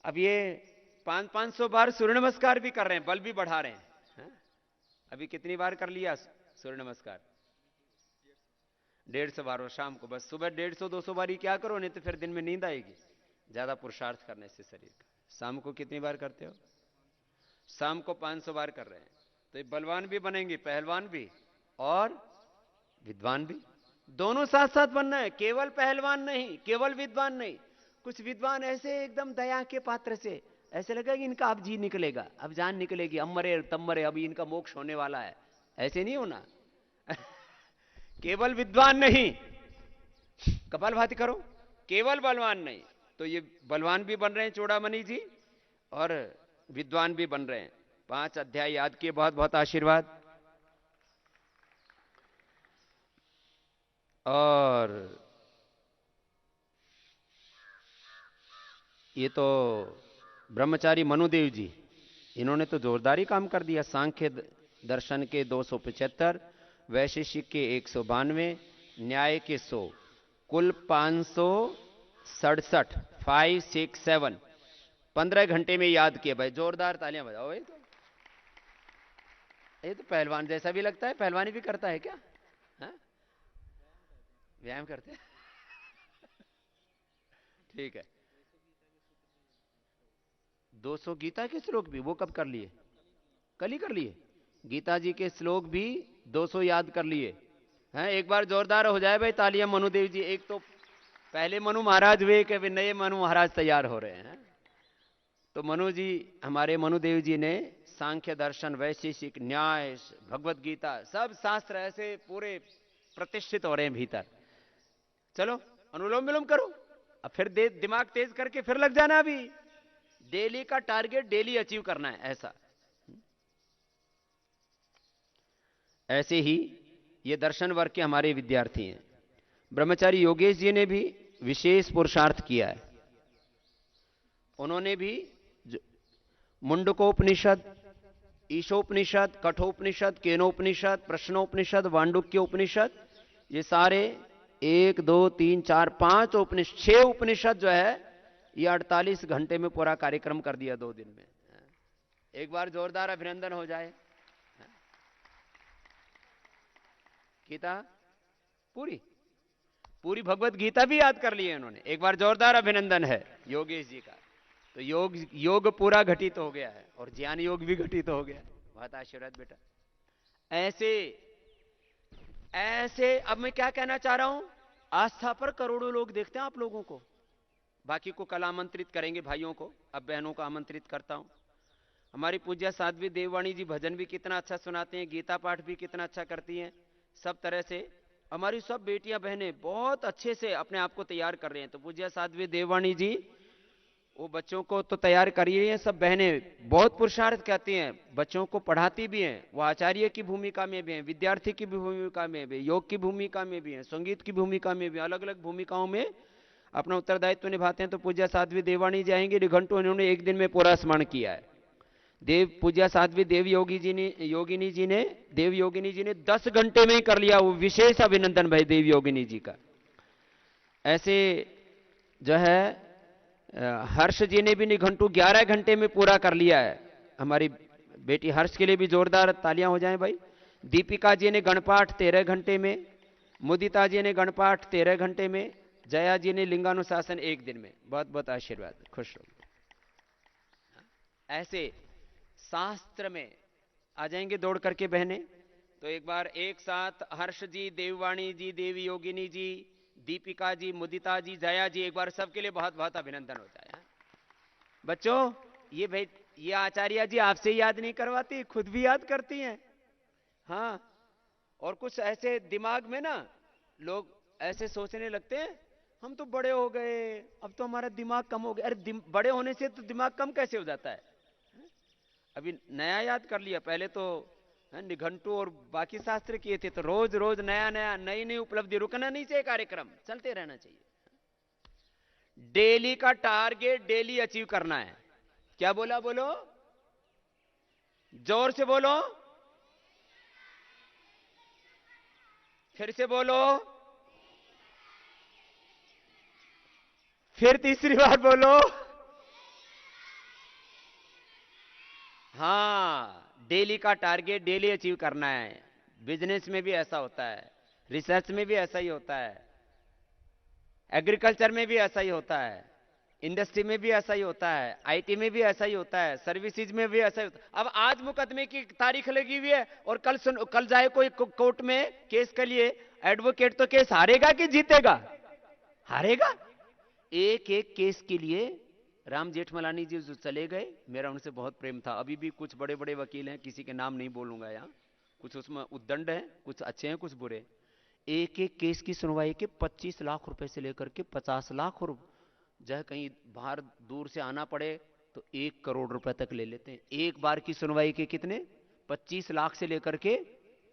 अब ये 500 बार सूर्य नमस्कार भी कर रहे हैं, बल भी बढ़ा रहे हैं। अभी कितनी बार कर लिया सूर्य नमस्कार? 150 बार। और शाम को बस सुबह 150-200 बार ही क्या करो, नहीं तो फिर दिन में नींद आएगी ज्यादा पुरुषार्थ करने से शरीर का। शाम को कितनी बार करते हो? शाम को 500 बार कर रहे हैं। तो ये बलवान भी बनेंगे, पहलवान भी और विद्वान भी, दोनों साथ साथ बनना है। केवल पहलवान नहीं, केवल विद्वान नहीं। कुछ विद्वान ऐसे एकदम दया के पात्र से, ऐसे लगा कि इनका अब जी निकलेगा, अब जान निकलेगी, अब मरे तब मरे, अभी इनका मोक्ष होने वाला है, ऐसे नहीं होना। केवल विद्वान नहीं, कपालभाति करो, केवल बलवान नहीं। तो ये बलवान भी बन रहे हैं चूड़ामणि जी, और विद्वान भी बन रहे हैं। 5 अध्याय याद किए, बहुत बहुत आशीर्वाद। और ये तो ब्रह्मचारी मनुदेव जी, इन्होंने तो जोरदार ही काम कर दिया। सांख्य दर्शन के 275, वैशेषिक के 192, न्याय के 100, कुल 567, 5, 6, 7, 15 घंटे में याद किए भाई। जोरदार तालियां बजाओ भाई। तो ये तो पहलवान जैसा भी लगता है। पहलवानी भी करता है क्या? हा? व्यायाम करते हैं। ठीक है। 200 गीता के श्लोक भी वो कब कर लिए? कल ही कर लिए। गीता जी के श्लोक भी 200 याद कर लिए हैं। एक बार जोरदार हो जाए भाई तालियां मनुदेव जी। एक तो पहले मनु महाराज हुए कि अभी नए मनु महाराज तैयार हो रहे हैं। तो मनु जी, हमारे मनुदेव जी ने सांख्य दर्शन, वैशेषिक, न्याय, भगवत गीता, सब शास्त्र ऐसे पूरे प्रतिष्ठित हो रहे हैं भीतर। चलो अनुलोम विलोम करो, अब फिर दिमाग तेज करके फिर लग जाना। अभी डेली का टारगेट डेली अचीव करना है, ऐसा। ऐसे ही ये दर्शन वर्ग के हमारे विद्यार्थी हैं। ब्रह्मचारी योगेश जी ने भी विशेष पुरुषार्थ किया है। उन्होंने भी मुंडकोपनिषद, ईशोपनिषद, कठोपनिषद, केनोपनिषद, प्रश्नोपनिषद, वांडुक्य उपनिषद, ये सारे 1, 2, 3, 4, 5 उपनिषद, 6 उपनिषद जो है ये 48 घंटे में पूरा कार्यक्रम कर दिया 2 दिन में। एक बार जोरदार अभिनंदन हो जाए। गीता पूरी पूरी भगवत गीता भी याद कर ली है इन्होंने। एक बार जोरदार अभिनंदन है योगेश जी का। तो योग पूरा घटित हो गया है और ज्ञान योग भी घटित हो गया। बहुत आशीर्वाद बेटा। ऐसे अब मैं क्या कहना चाह रहा हूं, आस्था पर करोड़ों लोग देखते हैं आप लोगों को। बाकी को कल आमंत्रित करेंगे भाइयों को, अब बहनों को आमंत्रित करता हूं। हमारी पूज्य साध्वी देववाणी जी भजन भी कितना अच्छा सुनाते हैं, गीता पाठ भी कितना अच्छा करती हैं। सब तरह से हमारी सब बेटियां बहनें बहुत अच्छे से अपने आप को तैयार कर रहे हैं। तो पूज्य साध्वी देववाणी जी वो बच्चों को तो तैयार कर रही हैं। सब बहनें बहुत पुरुषार्थ करती हैं, बच्चों को पढ़ाती भी हैं। वो आचार्य की भूमिका में भी हैं, विद्यार्थी की भूमिका में भी, योग की भूमिका में भी हैं, संगीत की भूमिका में भी, अलग अलग भूमिकाओं में अपना उत्तरदायित्व निभाते हैं। तो पूज्य साध्वी देववाणी जी आएंगे। निघंटू इन्होंने एक दिन में पूरा स्मरण किया है। पूज्य साध्वी देव योगिनी जी ने 10 घंटे में ही कर लिया। वो विशेष अभिनंदन भाई देव योगिनी जी का। ऐसे जो है हर्ष जी ने भी निघंटू 11 घंटे में पूरा कर लिया है। हमारी बेटी हर्ष के लिए भी जोरदार तालियां हो जाएं भाई। दीपिका जी ने गणपाठ 13 घंटे में, मुदिता जी ने गणपाठ 13 घंटे में, जया जी ने लिंगानुशासन 1 दिन में। बहुत बहुत आशीर्वाद, खुश रहो। ऐसे शास्त्र में आ जाएंगे दौड़ करके बहने। तो एक बार एक साथ हर्ष जी, देववाणी जी, देवी योगिनी जी, दीपिका जी, मुदिता जी, जया जी, एक बार सबके लिए बहुत बहुत अभिनंदन हो जाए। बच्चों ये भाई ये आचार्य जी आपसे याद नहीं करवाती, खुद भी याद करती हैं। हाँ, और कुछ ऐसे दिमाग में ना लोग ऐसे सोचने लगते हैं हम तो बड़े हो गए, अब तो हमारा दिमाग कम हो गया। अरे बड़े होने से तो दिमाग कम कैसे हो जाता है? अभी नया याद कर लिया, पहले तो निघंटू और बाकी शास्त्र किए थे। तो रोज रोज नया नया, नई नई उपलब्धि। रुकना नहीं चाहिए, कार्यक्रम चलते रहना चाहिए। डेली का टारगेट डेली अचीव करना है। क्या बोला? बोलो जोर से बोलो। फिर से बोलो, फिर तीसरी बार बोलो। हाँ, डेली का टारगेट डेली अचीव करना है। बिजनेस में भी ऐसा होता है, रिसर्च में भी ऐसा ही होता है, एग्रीकल्चर में भी ऐसा ही होता है, इंडस्ट्री में भी ऐसा ही होता है, आईटी में भी ऐसा ही होता है, सर्विसेज में भी ऐसा ही होता है। अब आज मुकदमे की तारीख लगी हुई है और कल जाए कोई कोर्ट में केस के लिए, एडवोकेट तो केस हारेगा कि जीतेगा? हारेगा। एक एक केस के लिए राम जेठमलानी जी जो चले गए, मेरा उनसे बहुत प्रेम था। अभी भी कुछ बड़े बड़े वकील हैं, किसी के नाम नहीं बोलूंगा यहां, कुछ उसमें उद्दंड हैं, कुछ अच्छे हैं, कुछ बुरे। एक एक केस की सुनवाई के 25 लाख रुपए से लेकर के 50 लाख रुपए, चाहे कहीं बाहर दूर से आना पड़े तो 1 करोड़ रुपए तक ले लेते हैं। एक बार की सुनवाई के कितने? 25 लाख से लेकर के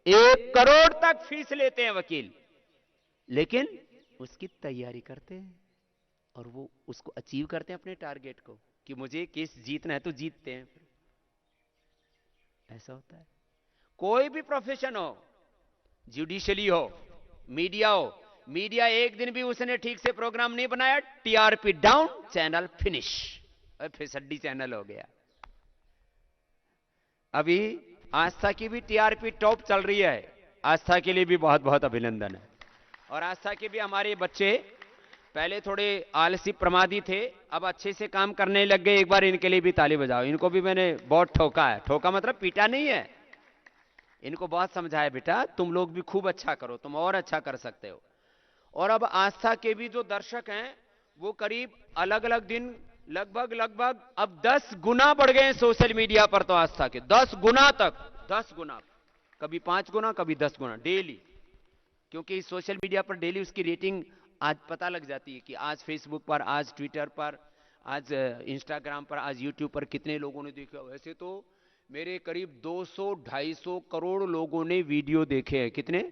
1 करोड़ तक फीस लेते हैं वकील। लेकिन उसकी तैयारी करते हैं और वो उसको अचीव करते हैं, अपने टारगेट को, कि मुझे केस जीतना है, तो जीतते हैं। ऐसा होता है। कोई भी प्रोफेशन हो, जुडिशली हो, मीडिया हो, मीडिया एक दिन भी उसने ठीक से प्रोग्राम नहीं बनाया, टीआरपी डाउन, चैनल फिनिश, फिसड्डी चैनल हो गया। अभी आस्था की भी टीआरपी टॉप चल रही है, आस्था के लिए भी बहुत बहुत अभिनंदन है। और आस्था के भी हमारे बच्चे पहले थोड़े आलसी प्रमादी थे, अब अच्छे से काम करने लग गए। एक बार इनके लिए भी ताली बजाओ। इनको भी मैंने बहुत ठोका है, ठोका मतलब पीटा नहीं है, इनको बहुत समझाया, बेटा तुम लोग भी खूब अच्छा करो, तुम और अच्छा कर सकते हो। और अब आस्था के भी जो दर्शक हैं वो करीब अलग अलग दिन लगभग अब 10 गुना बढ़ गए हैं सोशल मीडिया पर। तो आस्था के 10 गुना तक, 10 गुना, कभी 5 गुना, कभी 10 गुना डेली। क्योंकि सोशल मीडिया पर डेली उसकी रेटिंग आज पता लग जाती है कि आज फेसबुक पर, आज ट्विटर पर, आज इंस्टाग्राम पर, आज यूट्यूब पर कितने लोगों ने देखा। वैसे तो मेरे करीब 200-250 करोड़ लोगों ने वीडियो देखे हैं। कितने?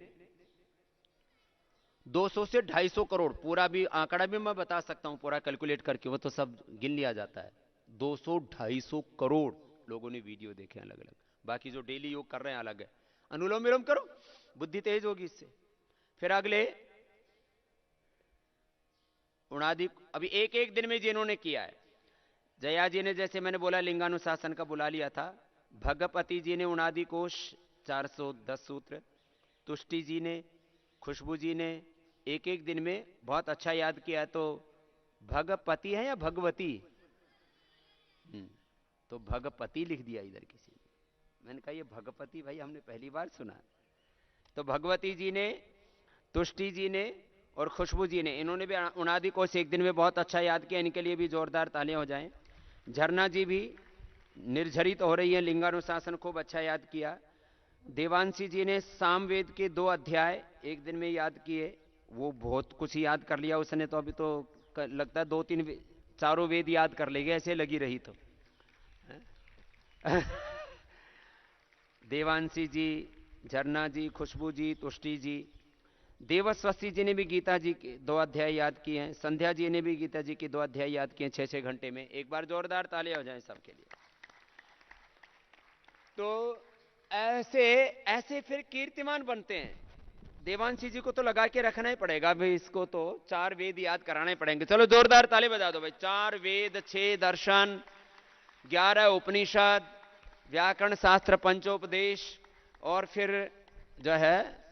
200 से 250 करोड़। पूरा भी आंकड़ा भी मैं बता सकता हूं, पूरा कैलकुलेट करके, वो तो सब गिन लिया जाता है। 200-250 करोड़ लोगों ने वीडियो देखे अलग अलग। बाकी जो डेली योग कर रहे हैं अलग है। अनुलोम विलोम करो, बुद्धि तेज होगी इससे। फिर अगले उणादि, अभी एक एक दिन में जिन्होंने किया है, जया जी ने, जैसे मैंने बोला, लिंगानुशासन का बुला लिया था। भगपति जी ने उणादि कोश 410 सूत्र, तुष्टि जी ने, खुशबू जी ने एक एक दिन में बहुत अच्छा याद किया। तो भगपति है या भगवती? तो भगपति लिख दिया इधर किसी ने। मैंने कहा ये भगपति भाई हमने पहली बार सुना। तो भगवती जी ने, तुष्टि जी ने और खुशबू जी ने, इन्होंने भी उणादि कोश एक दिन में बहुत अच्छा याद किया। इनके लिए भी जोरदार तालियां हो जाएं। झरना जी भी निर्झरित हो रही है, लिंगानुशासन खूब अच्छा याद किया। देवांशी जी ने सामवेद के 2 अध्याय एक दिन में याद किए, वो बहुत कुछ याद कर लिया उसने। तो अभी तो लगता है 2-3 चारों वेद याद कर लेंगे, ऐसे लगी रही तो। देवांशी जी, झरना जी, खुशबू जी, तुष्टि जी। देवस्वस्ती जी ने भी गीता जी के 2 अध्याय याद किए हैं। संध्या जी ने भी गीता जी के 2 अध्याय याद किए 6-6 घंटे में। एक बार जोरदार तालियां हो जाएं सबके लिए। तो ऐसे ऐसे फिर कीर्तिमान बनते हैं। देवांशी जी को तो लगा के रखना ही पड़ेगा भाई, इसको तो 4 वेद याद कराने पड़ेंगे। चलो जोरदार ताली बजा दो भाई। 4 वेद, 6 दर्शन, 11 उपनिषद, व्याकरण शास्त्र, पंचोपदेश, और फिर जो है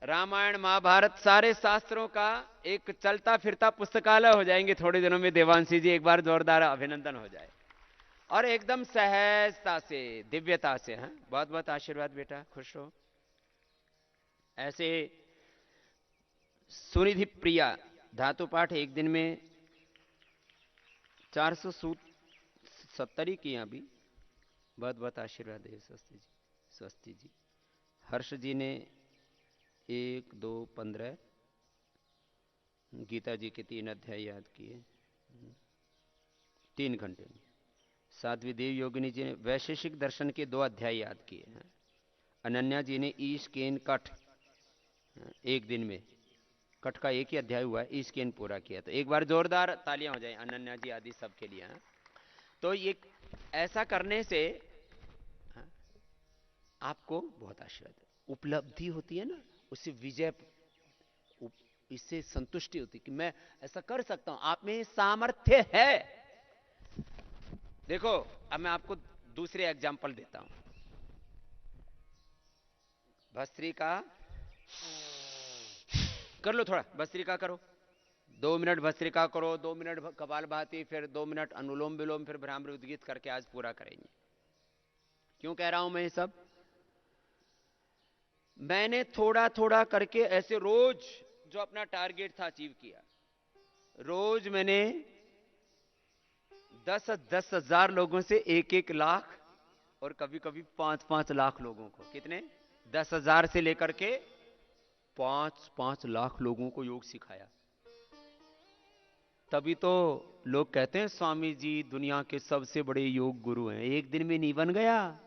रामायण महाभारत, सारे शास्त्रों का एक चलता फिरता पुस्तकालय हो जाएंगे थोड़े दिनों में। देवांशी जी एक बार जोरदार अभिनंदन हो जाए। और एकदम सहजता से, दिव्यता से। हाँ, बहुत बहुत आशीर्वाद बेटा, खुश हो। ऐसे सुनिधि प्रिया धातु पाठ एक दिन में 470 ही किए अभी। बहुत बहुत आशीर्वाद है स्वस्ति जी, स्वस्ति जी। हर्ष जी ने 1, 2, 15 गीता जी के 3 अध्याय याद किए 3 घंटे में। साध्वी देव योगिनी जी ने वैशेषिक दर्शन के 2 अध्याय याद किए हैं। अनन्या जी ने ईश केन कठ एक दिन में, कठ का एक ही अध्याय हुआ है, ईश केन पूरा किया। तो एक बार जोरदार तालियां हो जाएं अनन्या जी आदि सबके लिए। तो ये ऐसा करने से आपको बहुत आशीर्वाद, उपलब्धि होती है ना, उससे विजय इससे संतुष्टि होती कि मैं ऐसा कर सकता हूं, आप में सामर्थ्य है। देखो अब मैं आपको दूसरे एग्जाम्पल देता हूं। भस्त्रिका कर लो, थोड़ा भस्त्रिका करो, 2 मिनट भस्त्रिका करो, 2 मिनट कपालभाति, फिर 2 मिनट अनुलोम विलोम, फिर भ्रामरी उद्गीत करके आज पूरा करेंगे। क्यों कह रहा हूं मैं ये सब? मैंने थोड़ा थोड़ा करके ऐसे रोज जो अपना टारगेट था अचीव किया। रोज मैंने 10-10 हजार लोगों से 1-1 लाख और कभी कभी 5-5 लाख लोगों को, कितने 10,000 से लेकर के 5-5 लाख लोगों को योग सिखाया। तभी तो लोग कहते हैं स्वामी जी दुनिया के सबसे बड़े योग गुरु हैं। एक दिन में नहीं बन गया,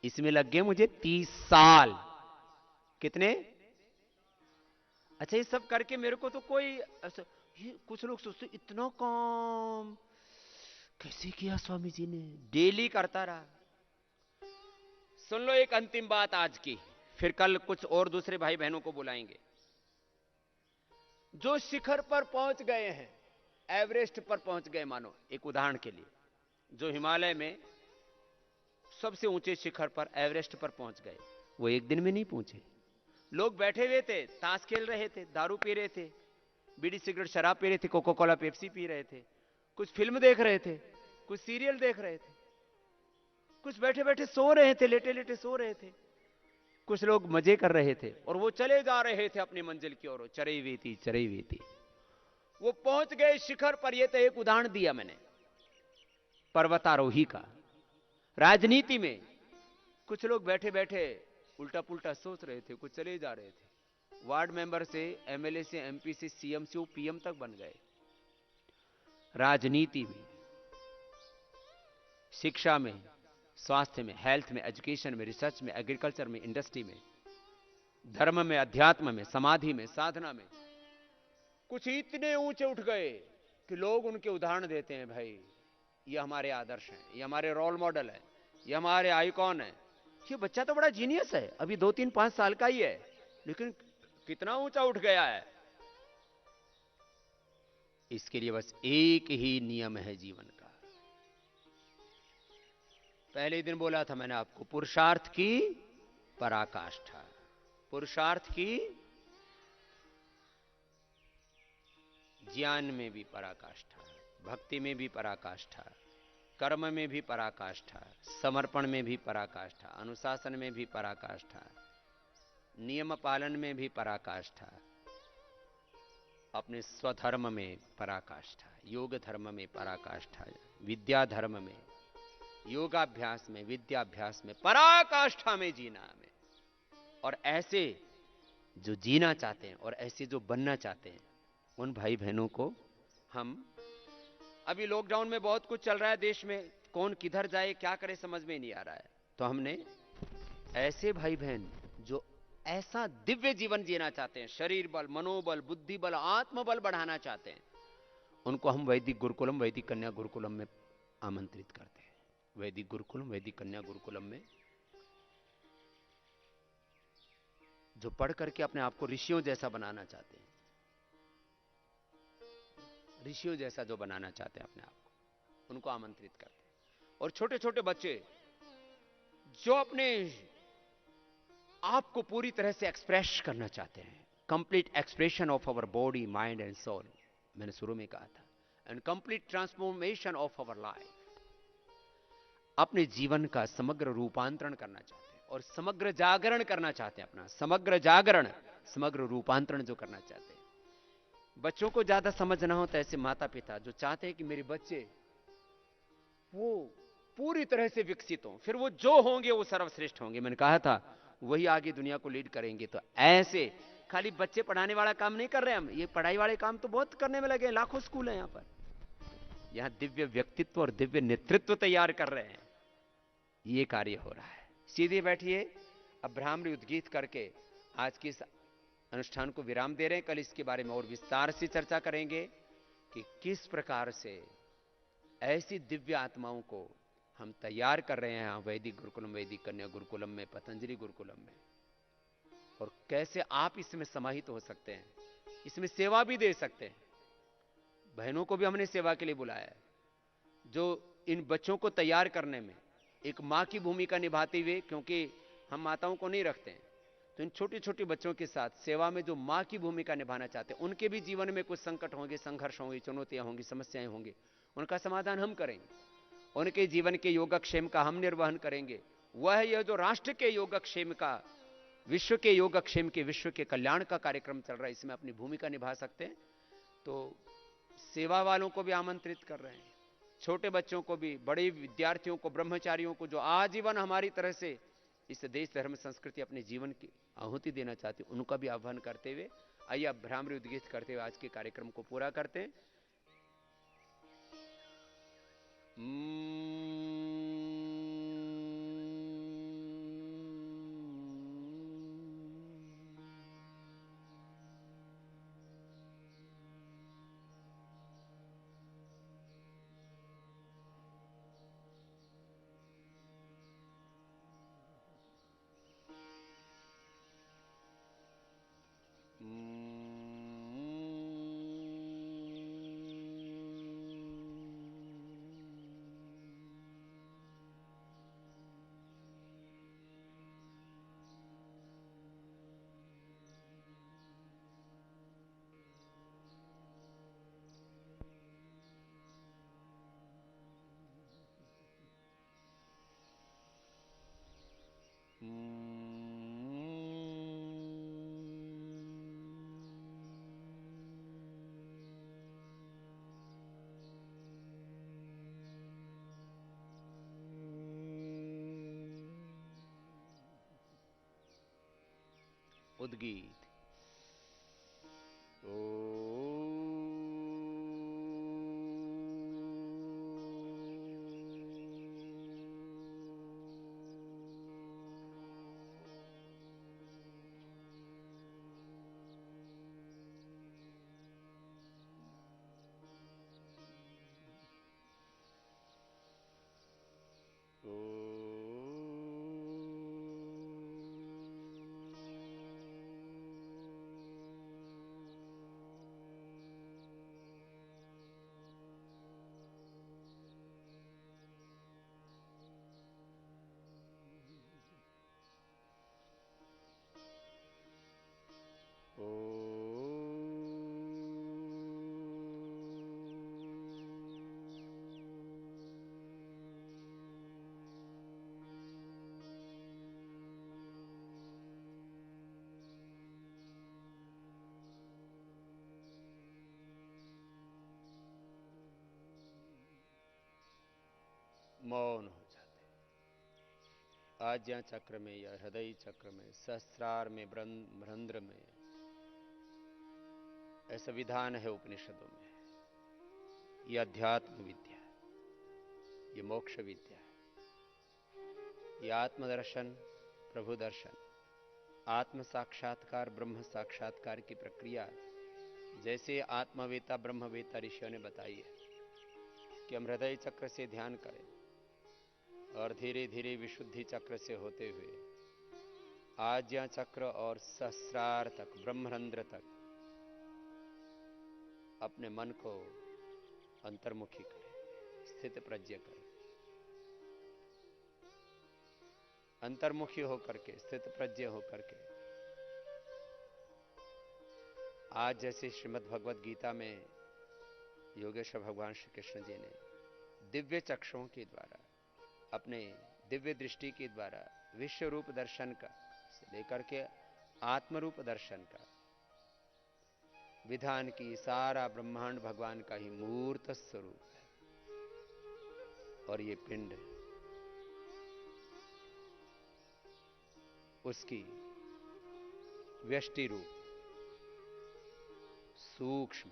इसमें लग गए मुझे 30 साल। कितने? अच्छा, ये सब करके मेरे को तो कोई ऐसा, ये कुछ लोग सोचते इतना काम कैसे किया स्वामी जी ने, डेली करता रहा। सुन लो एक अंतिम बात आज की, फिर कल कुछ और दूसरे भाई बहनों को बुलाएंगे। जो शिखर पर पहुंच गए हैं, एवरेस्ट पर पहुंच गए, मानो एक उदाहरण के लिए, जो हिमालय में सबसे ऊंचे शिखर पर एवरेस्ट पर पहुंच गए, वो एक दिन में नहीं पहुंचे। लोग बैठे हुए थे, ताश खेल रहे थे, दारू पी रहे थे, बीड़ी सिगरेट शराब पी रहे थे, कोका कोला पेप्सी पी रहे थे, कुछ फिल्म देख रहे थे, कुछ सीरियल देख रहे थे, कुछ बैठे बैठे सो रहे थे, लेटे लेटे सो रहे थे, कुछ लोग मजे कर रहे थे, और वो चले जा रहे थे अपनी मंजिल की ओर, चरैवेति चरैवेति। वो पहुंच गए शिखर पर। ये तो एक उदाहरण दिया मैंने पर्वतारोही का। राजनीति में कुछ लोग बैठे बैठे उल्टा पुल्टा सोच रहे थे, कुछ चले जा रहे थे, वार्ड मेंबर से, एमएलए से, एमपी से, सीएम से, वो पीएम तक बन गए। राजनीति में, शिक्षा में, स्वास्थ्य में, हेल्थ में, एजुकेशन में, रिसर्च में, एग्रीकल्चर में, इंडस्ट्री में, धर्म में, अध्यात्म में, समाधि में, साधना में, कुछ इतने ऊंचे उठ गए कि लोग उनके उदाहरण देते हैं, भाई ये हमारे आदर्श हैं, ये हमारे रोल मॉडल है, ये हमारे आइकॉन है। ये बच्चा तो बड़ा जीनियस है, अभी 2-3-5 साल का ही है, लेकिन कितना ऊंचा उठ गया है। इसके लिए बस एक ही नियम है जीवन का। पहले दिन बोला था मैंने आपको, पुरुषार्थ की पराकाष्ठा। पुरुषार्थ की, ज्ञान में भी पराकाष्ठा, भक्ति में भी पराकाष्ठा, कर्म में भी पराकाष्ठा, समर्पण में भी पराकाष्ठा, अनुशासन में भी पराकाष्ठा, नियम पालन में भी पराकाष्ठा, अपने स्वधर्म में पराकाष्ठा, योग धर्म में पराकाष्ठा, विद्या धर्म में, योगाभ्यास में, विद्याभ्यास में, पराकाष्ठा में जीना हमें। और ऐसे जो जीना चाहते हैं और ऐसे जो बनना चाहते हैं, उन भाई बहनों को हम, अभी लॉकडाउन में बहुत कुछ चल रहा है देश में, कौन किधर जाए क्या करे समझ में नहीं आ रहा है, तो हमने ऐसे भाई बहन जो ऐसा दिव्य जीवन जीना चाहते हैं, शरीर बल, मनोबल, बुद्धि बल, आत्मबल बढ़ाना चाहते हैं, उनको हम वैदिक गुरुकुलम, वैदिक कन्या गुरुकुलम में आमंत्रित करते हैं। वैदिक गुरुकुलम, वैदिक कन्या गुरुकुलम में जो पढ़ करके अपने आप को ऋषियों जैसा बनाना चाहते हैं, ऋषियों जैसा जो बनाना चाहते हैं अपने आप को, उनको आमंत्रित करते हैं। और छोटे छोटे बच्चे जो अपने आप को पूरी तरह से एक्सप्रेस करना चाहते हैं, complete expression of our body, mind and soul, मैंने शुरू में कहा था, and complete transformation of our life, अपने जीवन का समग्र रूपांतरण करना चाहते हैं और समग्र जागरण करना चाहते हैं, अपना समग्र जागरण, समग्र रूपांतरण जो करना चाहते हैं। बच्चों को ज्यादा समझ ना हो तो ऐसे माता पिता जो चाहते हैं कि मेरे बच्चे वो पूरी तरह से विकसित हों, फिर वो जो होंगे वो सर्वश्रेष्ठ होंगे, मैंने कहा था वही आगे दुनिया को लीड करेंगे। तो ऐसे खाली बच्चे पढ़ाने वाला काम नहीं कर रहे हम, ये पढ़ाई वाले काम तो बहुत करने में लगे हैं, लाखों स्कूल हैं यहां पर, यहां दिव्य व्यक्तित्व और दिव्य नेतृत्व तैयार कर रहे हैं, ये कार्य हो रहा है। सीधे बैठिए, अब भ्रामरी उद्गीत करके आज के इस अनुष्ठान को विराम दे रहे हैं। कल इसके बारे में और विस्तार से चर्चा करेंगे कि किस प्रकार से ऐसी दिव्य आत्माओं को हम तैयार कर रहे हैं वैदिक गुरुकुलम, वैदिक कन्या गुरुकुलम में, पतंजलि गुरुकुलम में। और कैसे आप इसमें समाहित हो सकते हैं, इसमें सेवा भी दे सकते हैं। बहनों को भी हमने सेवा के लिए बुलाया है, जो इन बच्चों को तैयार करने में एक मां की भूमिका निभाते हुए, क्योंकि हम माताओं को नहीं रखते हैं, तो इन छोटे छोटे बच्चों के साथ सेवा में जो मां की भूमिका निभाना चाहते हैं, उनके भी जीवन में कुछ संकट होंगे, संघर्ष होंगे, चुनौतियां होंगी, समस्याएं होंगी, उनका समाधान हम करेंगे, उनके जीवन के योगक्षेम का हम निर्वहन करेंगे। वह यह जो राष्ट्र के योगक्षेम का, विश्व के योगक्षेम के, विश्व के कल्याण का कार्यक्रम चल रहा है, इसमें अपनी भूमिका निभा सकते हैं। तो सेवा वालों को भी आमंत्रित कर रहे हैं, छोटे बच्चों को भी, बड़े विद्यार्थियों को, ब्रह्मचारियों को, जो आजीवन हमारी तरह से इस देश धर्म संस्कृति अपने जीवन की आहुति देना चाहते हैं, उनका भी आह्वान करते हुए आइए अब भ्रामरी उद्गीत करते हुए आज के कार्यक्रम को पूरा करते हैं। उद्गीत। मौन हो जाते। आज्ञा चक्र में या हृदय चक्र में, सहस्रार में, ब्रह्मरंध्र में, ऐसा विधान है उपनिषदों में। यह अध्यात्म विद्या है, ये मोक्ष विद्या है, ये आत्मदर्शन, प्रभु दर्शन, आत्म साक्षात्कार, ब्रह्म साक्षात्कार की प्रक्रिया जैसे आत्मवेता ब्रह्मवेता ऋषियों ने बताई है कि हम हृदय चक्र से ध्यान करें और धीरे धीरे विशुद्धि चक्र से होते हुए आज्ञा चक्र और सहस्रार तक, ब्रह्मरंध्र तक अपने मन को अंतर्मुखी करें, स्थित प्रज्ञ करें। अंतर्मुखी होकर के, स्थित प्रज्ञ होकर के, आज जैसे श्रीमद् भगवद गीता में योगेश्वर भगवान श्री कृष्ण जी ने दिव्य चक्षुओं के द्वारा, अपने दिव्य दृष्टि के द्वारा विश्व रूप दर्शन का से लेकर के आत्मरूप दर्शन का विधान की, सारा ब्रह्मांड भगवान का ही मूर्त स्वरूप है और ये पिंड उसकी व्यष्टि रूप सूक्ष्म,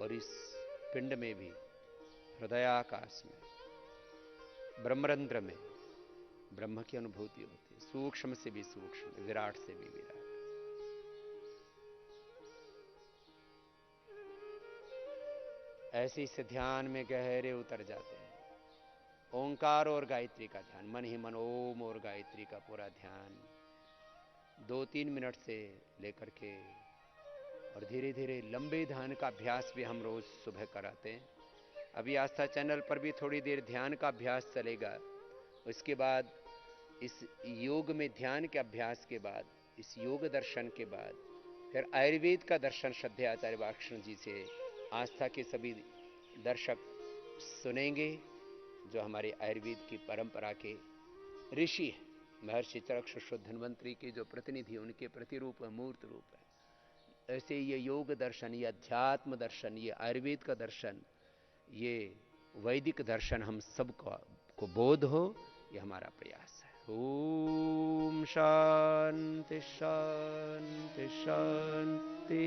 और इस पिंड में भी हृदयाकाश में, ब्रह्मरंध्र में ब्रह्म की अनुभूति होती है, सूक्ष्म से भी सूक्ष्म, विराट से भी विराट। ऐसे इस ध्यान में गहरे उतर जाते हैं। ओंकार और गायत्री का ध्यान, मन ही मन ओम और गायत्री का पूरा ध्यान 2-3 मिनट से लेकर के, और धीरे धीरे लंबे ध्यान का अभ्यास भी हम रोज सुबह कराते हैं। अभी आस्था चैनल पर भी थोड़ी देर ध्यान का अभ्यास चलेगा। उसके बाद इस योग में ध्यान के अभ्यास के बाद, इस योग दर्शन के बाद फिर आयुर्वेद का दर्शन श्रद्धेय आचार्य बालकृष्ण जी से आस्था के सभी दर्शक सुनेंगे, जो हमारे आयुर्वेद की परंपरा के ऋषि हैं। महर्षि चरकशुश्रुत धन्वंतरी के जो प्रतिनिधि, उनके प्रतिरूप है, मूर्त रूप है। ऐसे ये योग दर्शन, ये अध्यात्म दर्शन, ये आयुर्वेद का दर्शन, ये वैदिक दर्शन हम सबको को बोध हो, ये हमारा प्रयास है। ओम शांति शांति शांति।